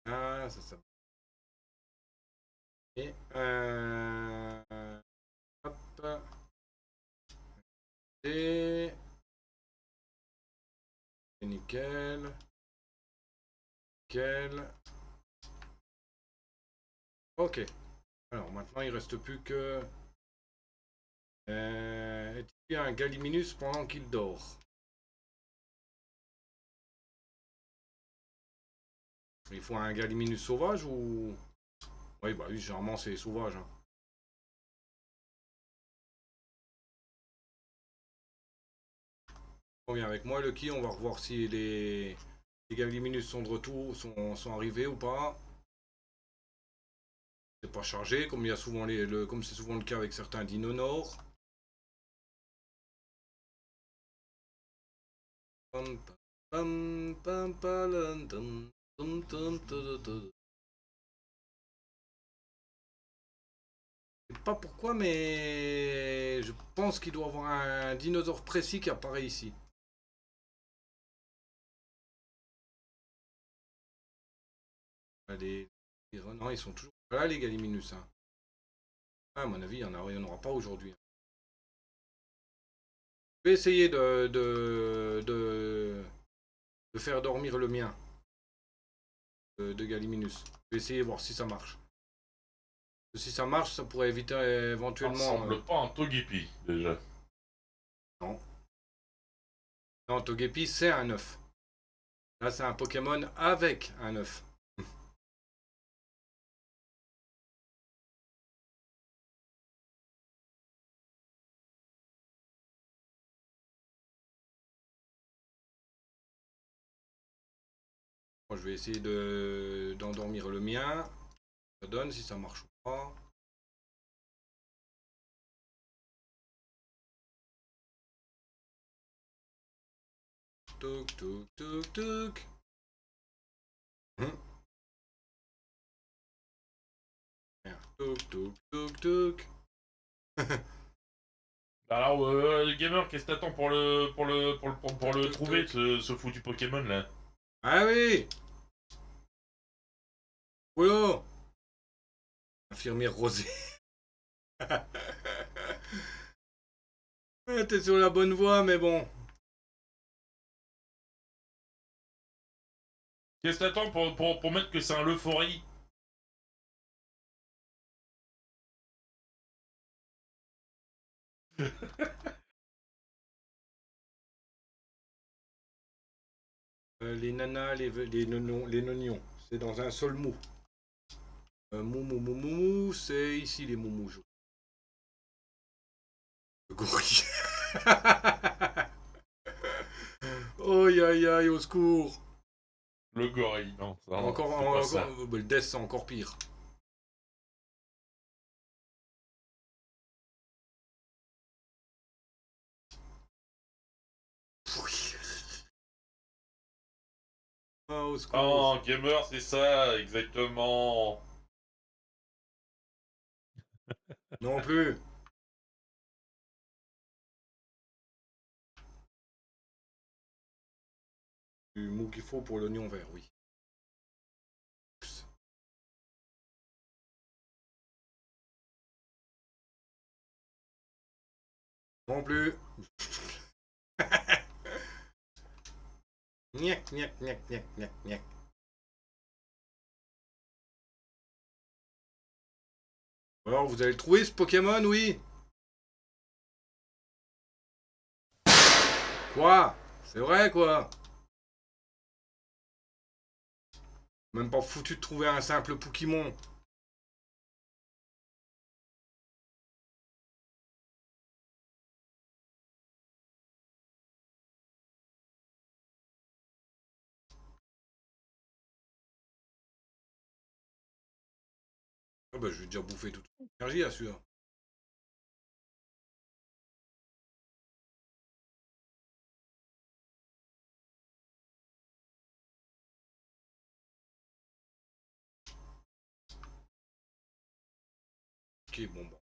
Ah, ça. Et hop. Et nickel. Nickel. Ok. Alors maintenant il reste plus que étudier un Gallimimus pendant qu'il dort. Il faut un Gallimimus sauvage ou... Oui, bah oui, généralement c'est sauvage. Hein. On vient avec moi, Lucky, on va revoir si les Gallimimus sont de retour, sont arrivés ou pas. C'est pas chargé, comme il y a souvent comme c'est souvent le cas avec certains dinos nord. Je sais pas pourquoi, mais je pense qu'il doit y avoir un dinosaure précis qui apparaît ici. Non, ils sont toujours là, les Gallimimus. Hein. Ah, à mon avis, il n'y en aura pas aujourd'hui. Je vais essayer de faire dormir le mien de Gallimimus. Je vais essayer de voir si ça marche. Si ça marche, ça pourrait éviter Ça éventuellement. ressemble pas à un Togepi, déjà. Non. Non, Togepi, c'est un œuf. Là, c'est un Pokémon avec un œuf. Bon, je vais essayer d'endormir le mien. Ça donne si ça marche ou pas. Toc, toc, toc, toc. Toc, toc, toc, toc. Alors, gamer, qu'est-ce que t'attends pour le trouver, ce foutu Pokémon là? Ah oui. Oula. Infirmière rosée. T'es sur la bonne voie, mais bon. Qu'est-ce que t'attends pour mettre que c'est un Euphorie? Les nanas, les nonions. C'est dans un seul mot. Mou, c'est ici les moumous. Le gorille. Aïe aïe aïe, au secours. Le gorille, non, ça, Encore, c'est pas ça. le death, c'est encore pire. Ah, au secours. Oh, gamer, c'est ça, exactement. Non plus. Du mou qu'il faut pour l'oignon vert, oui. Non plus. Gnac, gnac, gnac, gnac, gnac, gnac. Alors, vous allez le trouver ce Pokémon, oui? Quoi? C'est vrai, quoi? Même pas foutu de trouver un simple Pokémon. Ah bah, je vais déjà bouffer toute l'énergie à celui-là. Ok, bon, bah.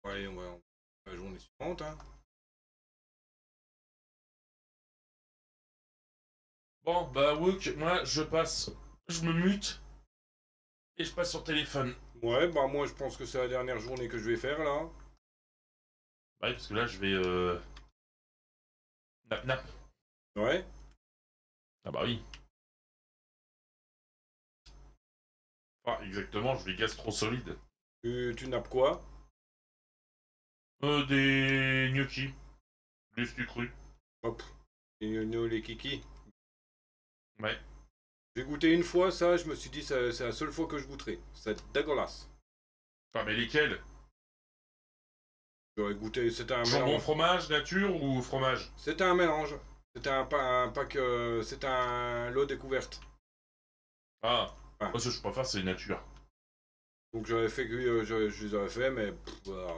Allez, on va la journée suivante, hein. Bon, bah, Wook, moi, je passe. Je me mute. Et je passe sur téléphone. Ouais, bah, moi, je pense que c'est la dernière journée que je vais faire, là. Ouais, parce que là, je vais. Nap nap. Ouais. Ah bah oui. Ah, exactement, je vais gastro solide. Tu nappes quoi? Des gnocchis. Des sucrus. Hop. Et les kikis. Ouais. J'ai goûté une fois ça, je me suis dit c'est la seule fois que je goûterai. C'est dégueulasse. Enfin, mais lesquels? J'aurais goûté, c'était un Jambon mélange. fromage, nature ou fromage? C'était un mélange. C'était un pack, c'était un lot découverte. Ah, Ah. moi, ce que je préfère, c'est nature. Donc j'avais fait, je les avais fait, mais voilà.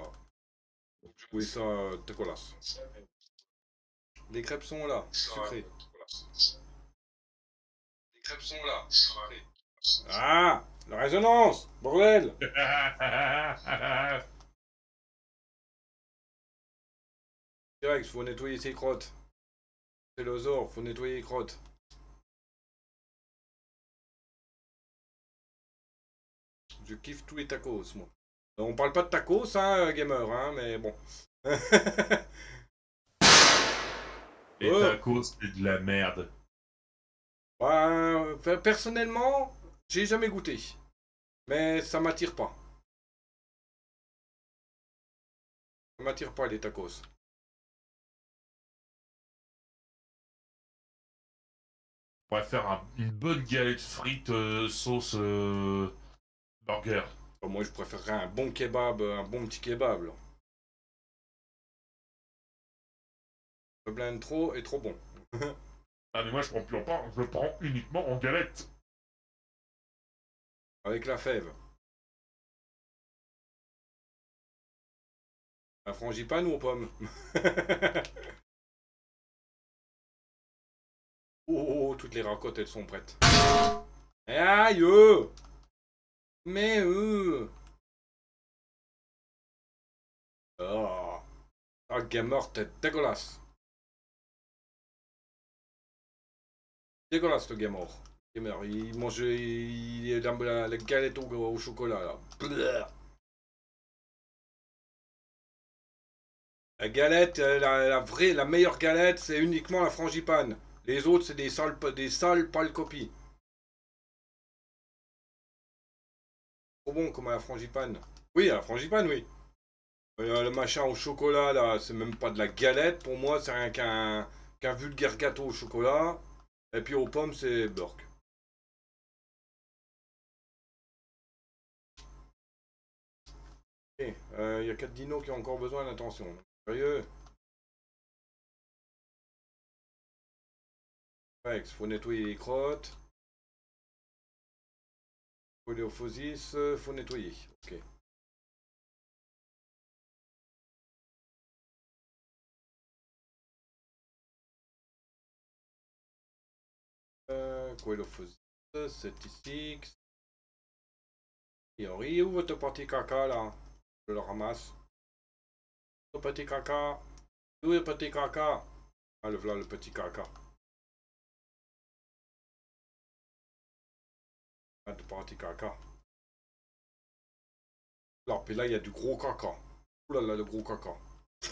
Je trouvais ça dégueulasse. Les crêpes sont là, sucrées. Les crêpes sont là, sucrées. Ah, la résonance, bordel. Direct, faut nettoyer ses crottes. C'est le zor, faut nettoyer les crottes. Je kiffe tous les tacos, moi. On parle pas de tacos, hein, gamer, hein, mais bon. Les Oh, tacos, c'est de la merde. bah, personnellement, j'ai jamais goûté. Mais ça m'attire pas. Ça m'attire pas les tacos. On pourrait faire une bonne galette frite sauce burger. Moi, je préférerais un bon kebab, un bon petit kebab, là. Le blinde trop est trop bon. Ah, mais moi, je prends plus en pain, je prends uniquement en galette. Avec la fève. La frangipane ou aux pommes? Oh, toutes les racottes, elles sont prêtes. Aïe! Mais Oh. Ah, gamer, t'es dégueulasse. Dégueulasse, le gamer. Gamer, il mange la galette au chocolat, là. Bleh. La galette, la vraie, la meilleure galette, c'est uniquement la frangipane. Les autres, c'est des sales pâles copies. Trop bon comme à la frangipane. Oui, à la frangipane, oui. Le machin au chocolat, là, c'est même pas de la galette. Pour moi, c'est rien qu'un vulgaire gâteau au chocolat. Et puis aux pommes, c'est Burk. Il y a 4 dinos qui ont encore besoin d'attention. Sérieux? Ouais, faut nettoyer les crottes. Coléophosis, faut nettoyer. Ok. Coélophosis, c'est ici. Et Henri, où votre petit caca là? Je le ramasse. Le petit caca. Où est le petit caca? Ah, le voilà le petit caca. Ah, le petit caca. Là, puis là, il y a du gros caca. Ouh là là, le gros caca. Le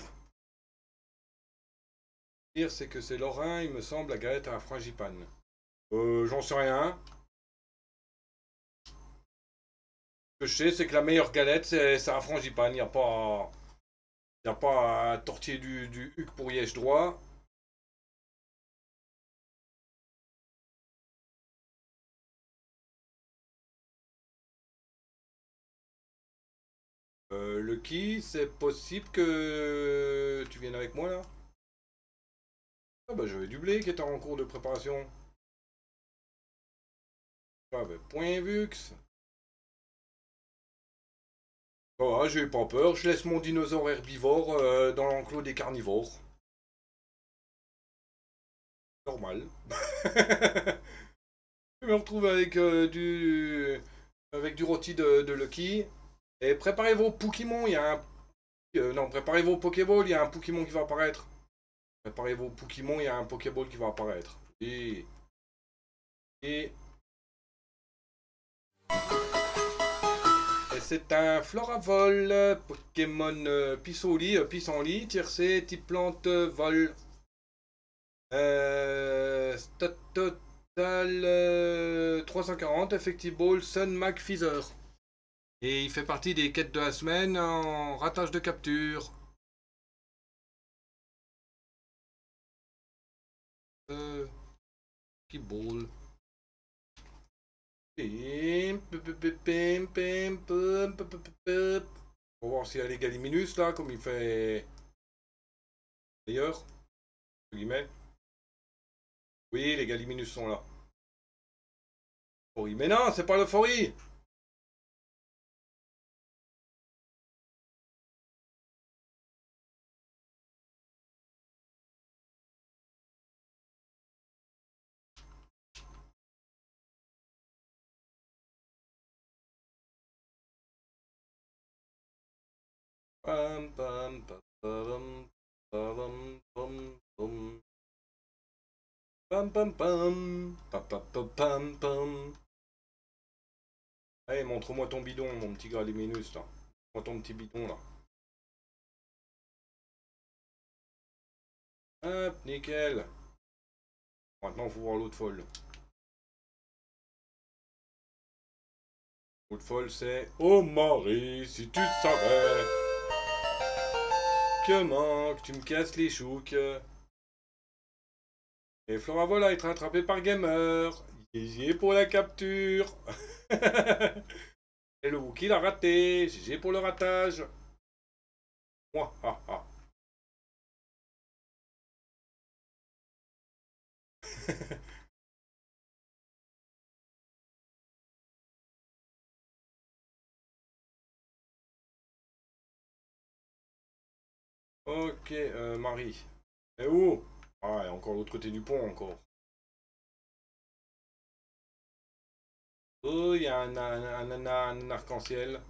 pire, c'est que c'est Lorrain, il me semble, la galette à la frangipane. J'en sais rien. Ce que je sais, c'est que la meilleure galette, c'est à frangipane. Il n'y a pas à tortiller du huc pour liège droit. Lucky, c'est possible que tu viennes avec moi là? Ah bah j'avais du blé qui était en cours de préparation. J'avais point Vux. Oh, j'ai pas peur, je laisse mon dinosaure herbivore dans l'enclos des carnivores. Normal. Je me retrouve avec du rôti de Lucky. Et préparez vos Pokémon, il y a un... non, préparez vos Pokéball, il y a un Pokémon qui va apparaître. Préparez vos Pokémon, il y a un Pokéball qui va apparaître. Et c'est un Floravol, Pokémon pissenlit, tiercé, type plante, vol. Stat total 340, Effective Ball, Sun Mag Feather. Et il fait partie des quêtes de la semaine en ratage de capture. Qui ball. On va voir s'il y a les Galiminus là, comme il fait d'ailleurs. Entre guillemets. Oui, les Galiminus sont là. Fori. Mais non, c'est pas le Fori. Pam pam pam pam pam pam pam pam pam pam pam pam pam pam. Allez, montre-moi ton bidon, mon petit Galiminus là. Montre-moi ton petit bidon là. Hop, nickel. Maintenant, faut voir l'autre folle. L'autre folle, c'est Oh Marie, si tu savais que tu me casses les chouques. Et Flora voilà être attrapé par Gamer. GG pour la capture. Et le Wookie l'a raté. GG pour le ratage. Moi, ah, ah. Ok, Marie. Et où? Ah, et encore l'autre côté du pont, encore. Oh, il y a un arc-en-ciel.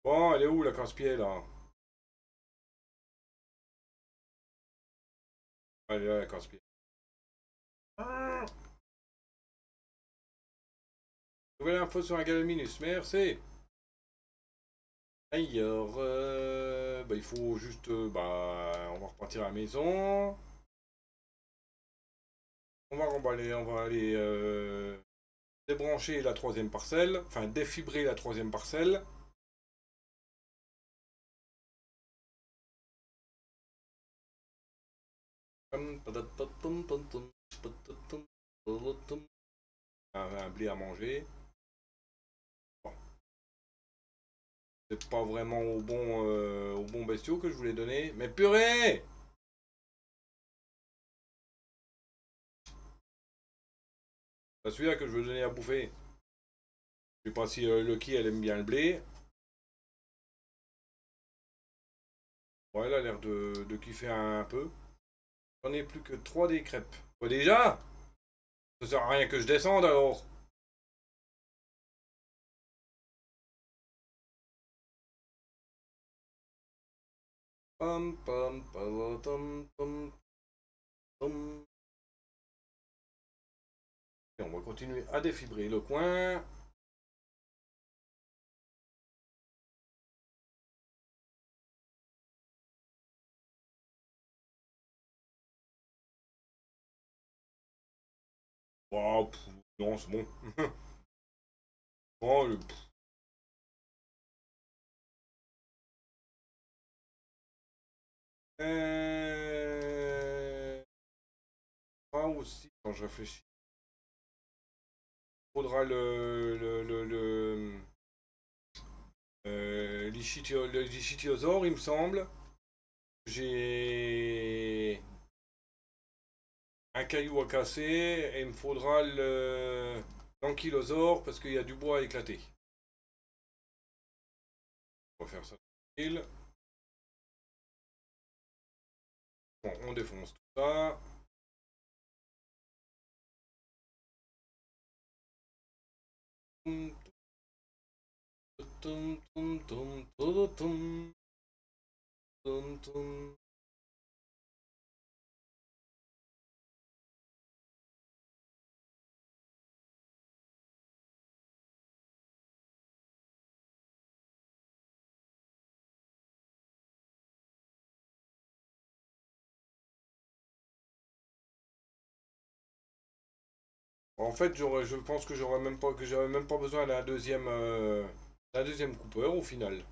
Bon, elle est où la casse-pied là? Elle est là la casse-pied. Ah, nouvelle info sur un Galaminus, merci. Ailleurs, bah, il faut juste, bah, on va repartir à la maison. On va remballer, on va aller débrancher la troisième parcelle, enfin défibrer la troisième parcelle. Un blé à manger. Bon. C'est pas vraiment au bon bestiau que je voulais donner. Mais purée! C'est celui-là que je veux donner à bouffer. Je sais pas si Lucky elle aime bien le blé. Bon, elle a l'air de kiffer un peu. J'en ai plus que 3 des crêpes. Quoi déjà? Ça sert à rien que je descende alors. Pam pam pam pam pam pam. Et on va continuer à défibrer le coin. Oh, non, c'est bon. Oh, Ah, aussi, quand je réfléchis. Il faudra l'ichthyosaure, il me semble. J'ai un caillou à casser et il me faudra l'ankylosaure parce qu'il y a du bois à éclater. On va faire ça tranquille. Bon, on défonce tout ça. En fait, je pense que j'aurais même pas besoin d'un deuxième coupeur au final.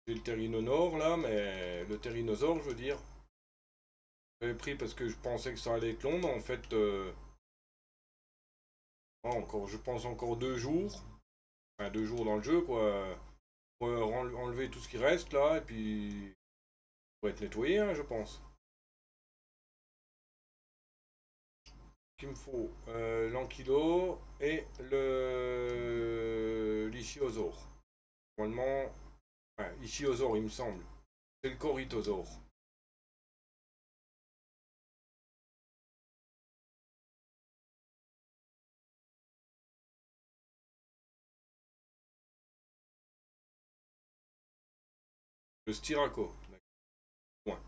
J'ai le Terrinosaure là, mais le Terrinosaure, je veux dire. J'avais pris parce que je pensais que ça allait être long, mais en fait, encore, je pense encore 2 jours. Enfin, 2 jours dans le jeu, quoi. Pour enlever tout ce qui reste là, et puis. Pour être nettoyé, hein, je pense. Il me faut l'ankylo et l'ichthyosaure. Normalement, enfin, ichthyosaure, il me semble. C'est le corythosaure. Le styraco. Point.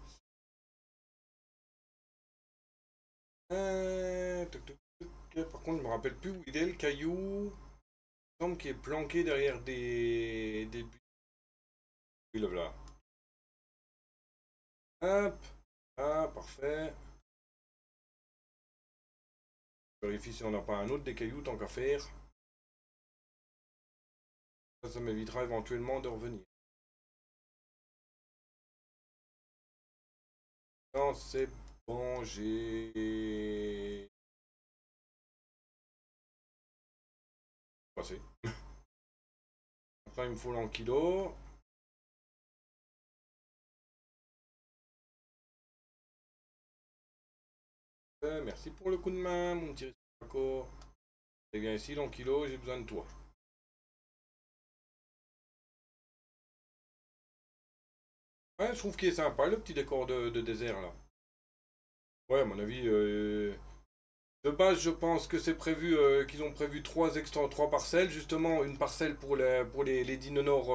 Par contre, je me rappelle plus où il est, le caillou. Il me semble qu'il est planqué derrière des buts. Oui, là, voilà. Hop. Ah, parfait. Je vérifie si on n'a pas un autre des cailloux, tant qu'à faire. Ça m'évitera éventuellement de revenir. Non, c'est bon, j'ai... Passé. Après, il me faut l'ankylo. Merci pour le coup de main, mon petit Paco. Et bien ici, l'ankylo, j'ai besoin de toi. Ouais, je trouve qu'il est sympa, le petit décor de désert, là. Ouais, à mon avis, de base, je pense que c'est prévu, qu'ils ont prévu trois parcelles, justement, une parcelle pour les dinosaures,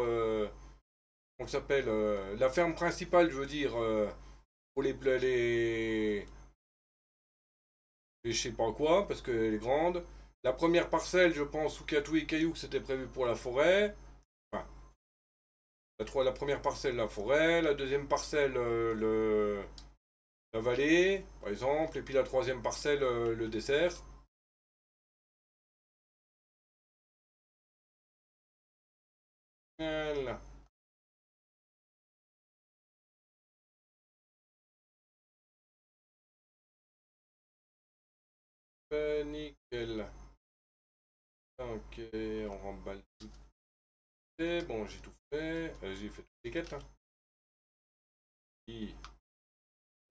comment ça s'appelle, la ferme principale, je veux dire, pour les je sais pas quoi, parce qu'elle est grande. La première parcelle, je pense, Oukatou et Caillou, c'était prévu pour la forêt. Enfin, la première parcelle, la forêt. La deuxième parcelle, la vallée, par exemple. Et puis la troisième parcelle, le dessert. Voilà. Nickel. Ok, on remballe tout. C'est bon, j'ai tout fait. J'ai fait toutes les quêtes. Hein.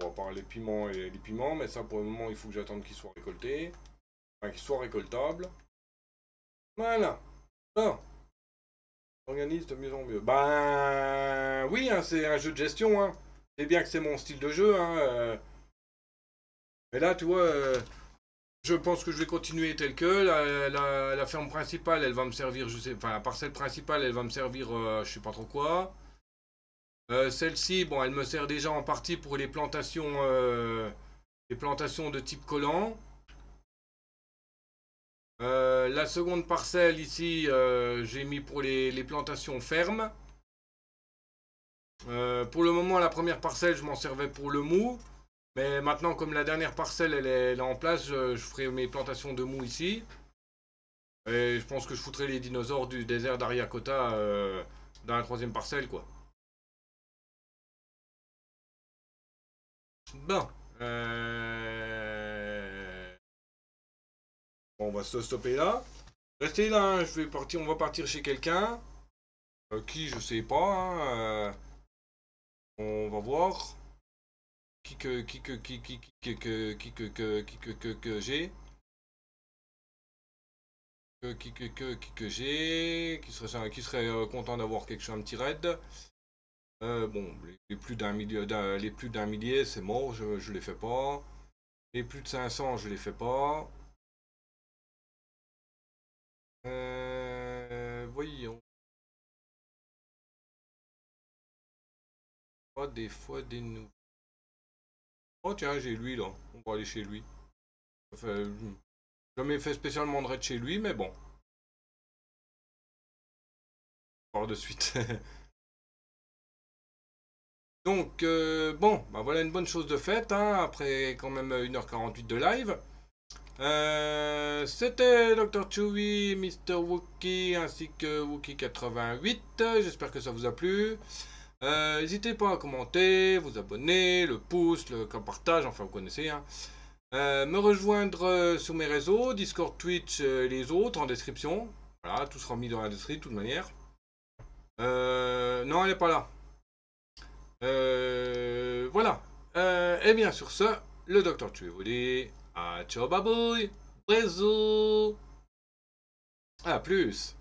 On va parler les piments, mais ça pour le moment il faut que j'attende qu'ils soient récoltés. Enfin, qu'ils soient récoltables. Voilà. Ça. Organise de mieux en mieux. Ben oui, hein, c'est un jeu de gestion. Hein. C'est bien que c'est mon style de jeu. Hein, Mais là, tu vois, je pense que je vais continuer tel que. La ferme principale, elle va me servir, je sais, enfin la parcelle principale, elle va me servir, je sais pas trop quoi. Celle-ci, bon, elle me sert déjà en partie pour les plantations de type collant. La seconde parcelle ici, j'ai mis pour les plantations fermes. Pour le moment, la première parcelle, je m'en servais pour le mou. Mais maintenant, comme la dernière parcelle, elle est en place, je ferai mes plantations de mou ici. Et je pense que je foutrais les dinosaures du désert d'Ariakota dans la 3e parcelle, quoi. Bon. Bon, on va se stopper là. Restez là, hein, on va partir chez quelqu'un. Qui, je sais pas. Hein, on va voir. Qui que j'ai. Que j'ai. Qui serait content d'avoir quelque chose, un petit raid. Bon, les plus d'un millier, c'est mort, je les fais pas. Les plus de 500, je les fais pas. Voyons. Pas des fois des nouveaux. Oh tiens, j'ai lui là. On va aller chez lui. Enfin, jamais fait spécialement de raid chez lui, mais bon. On va voir de suite. Donc, bon, bah voilà une bonne chose de faite, hein, après quand même 1h48 de live. C'était Dr. Chewy, Mr. Wookie ainsi que Wookie88. J'espère que ça vous a plu. N'hésitez pas à commenter, vous abonner, le pouce, le partage, enfin vous connaissez. Hein. Me rejoindre sur mes réseaux, Discord, Twitch, les autres en description. Voilà, tout sera mis dans la description de toute manière. Non, elle n'est pas là. Voilà. Et bien sur ce, le Dr. Chewy vous dit ciao babouille, bisous, à plus.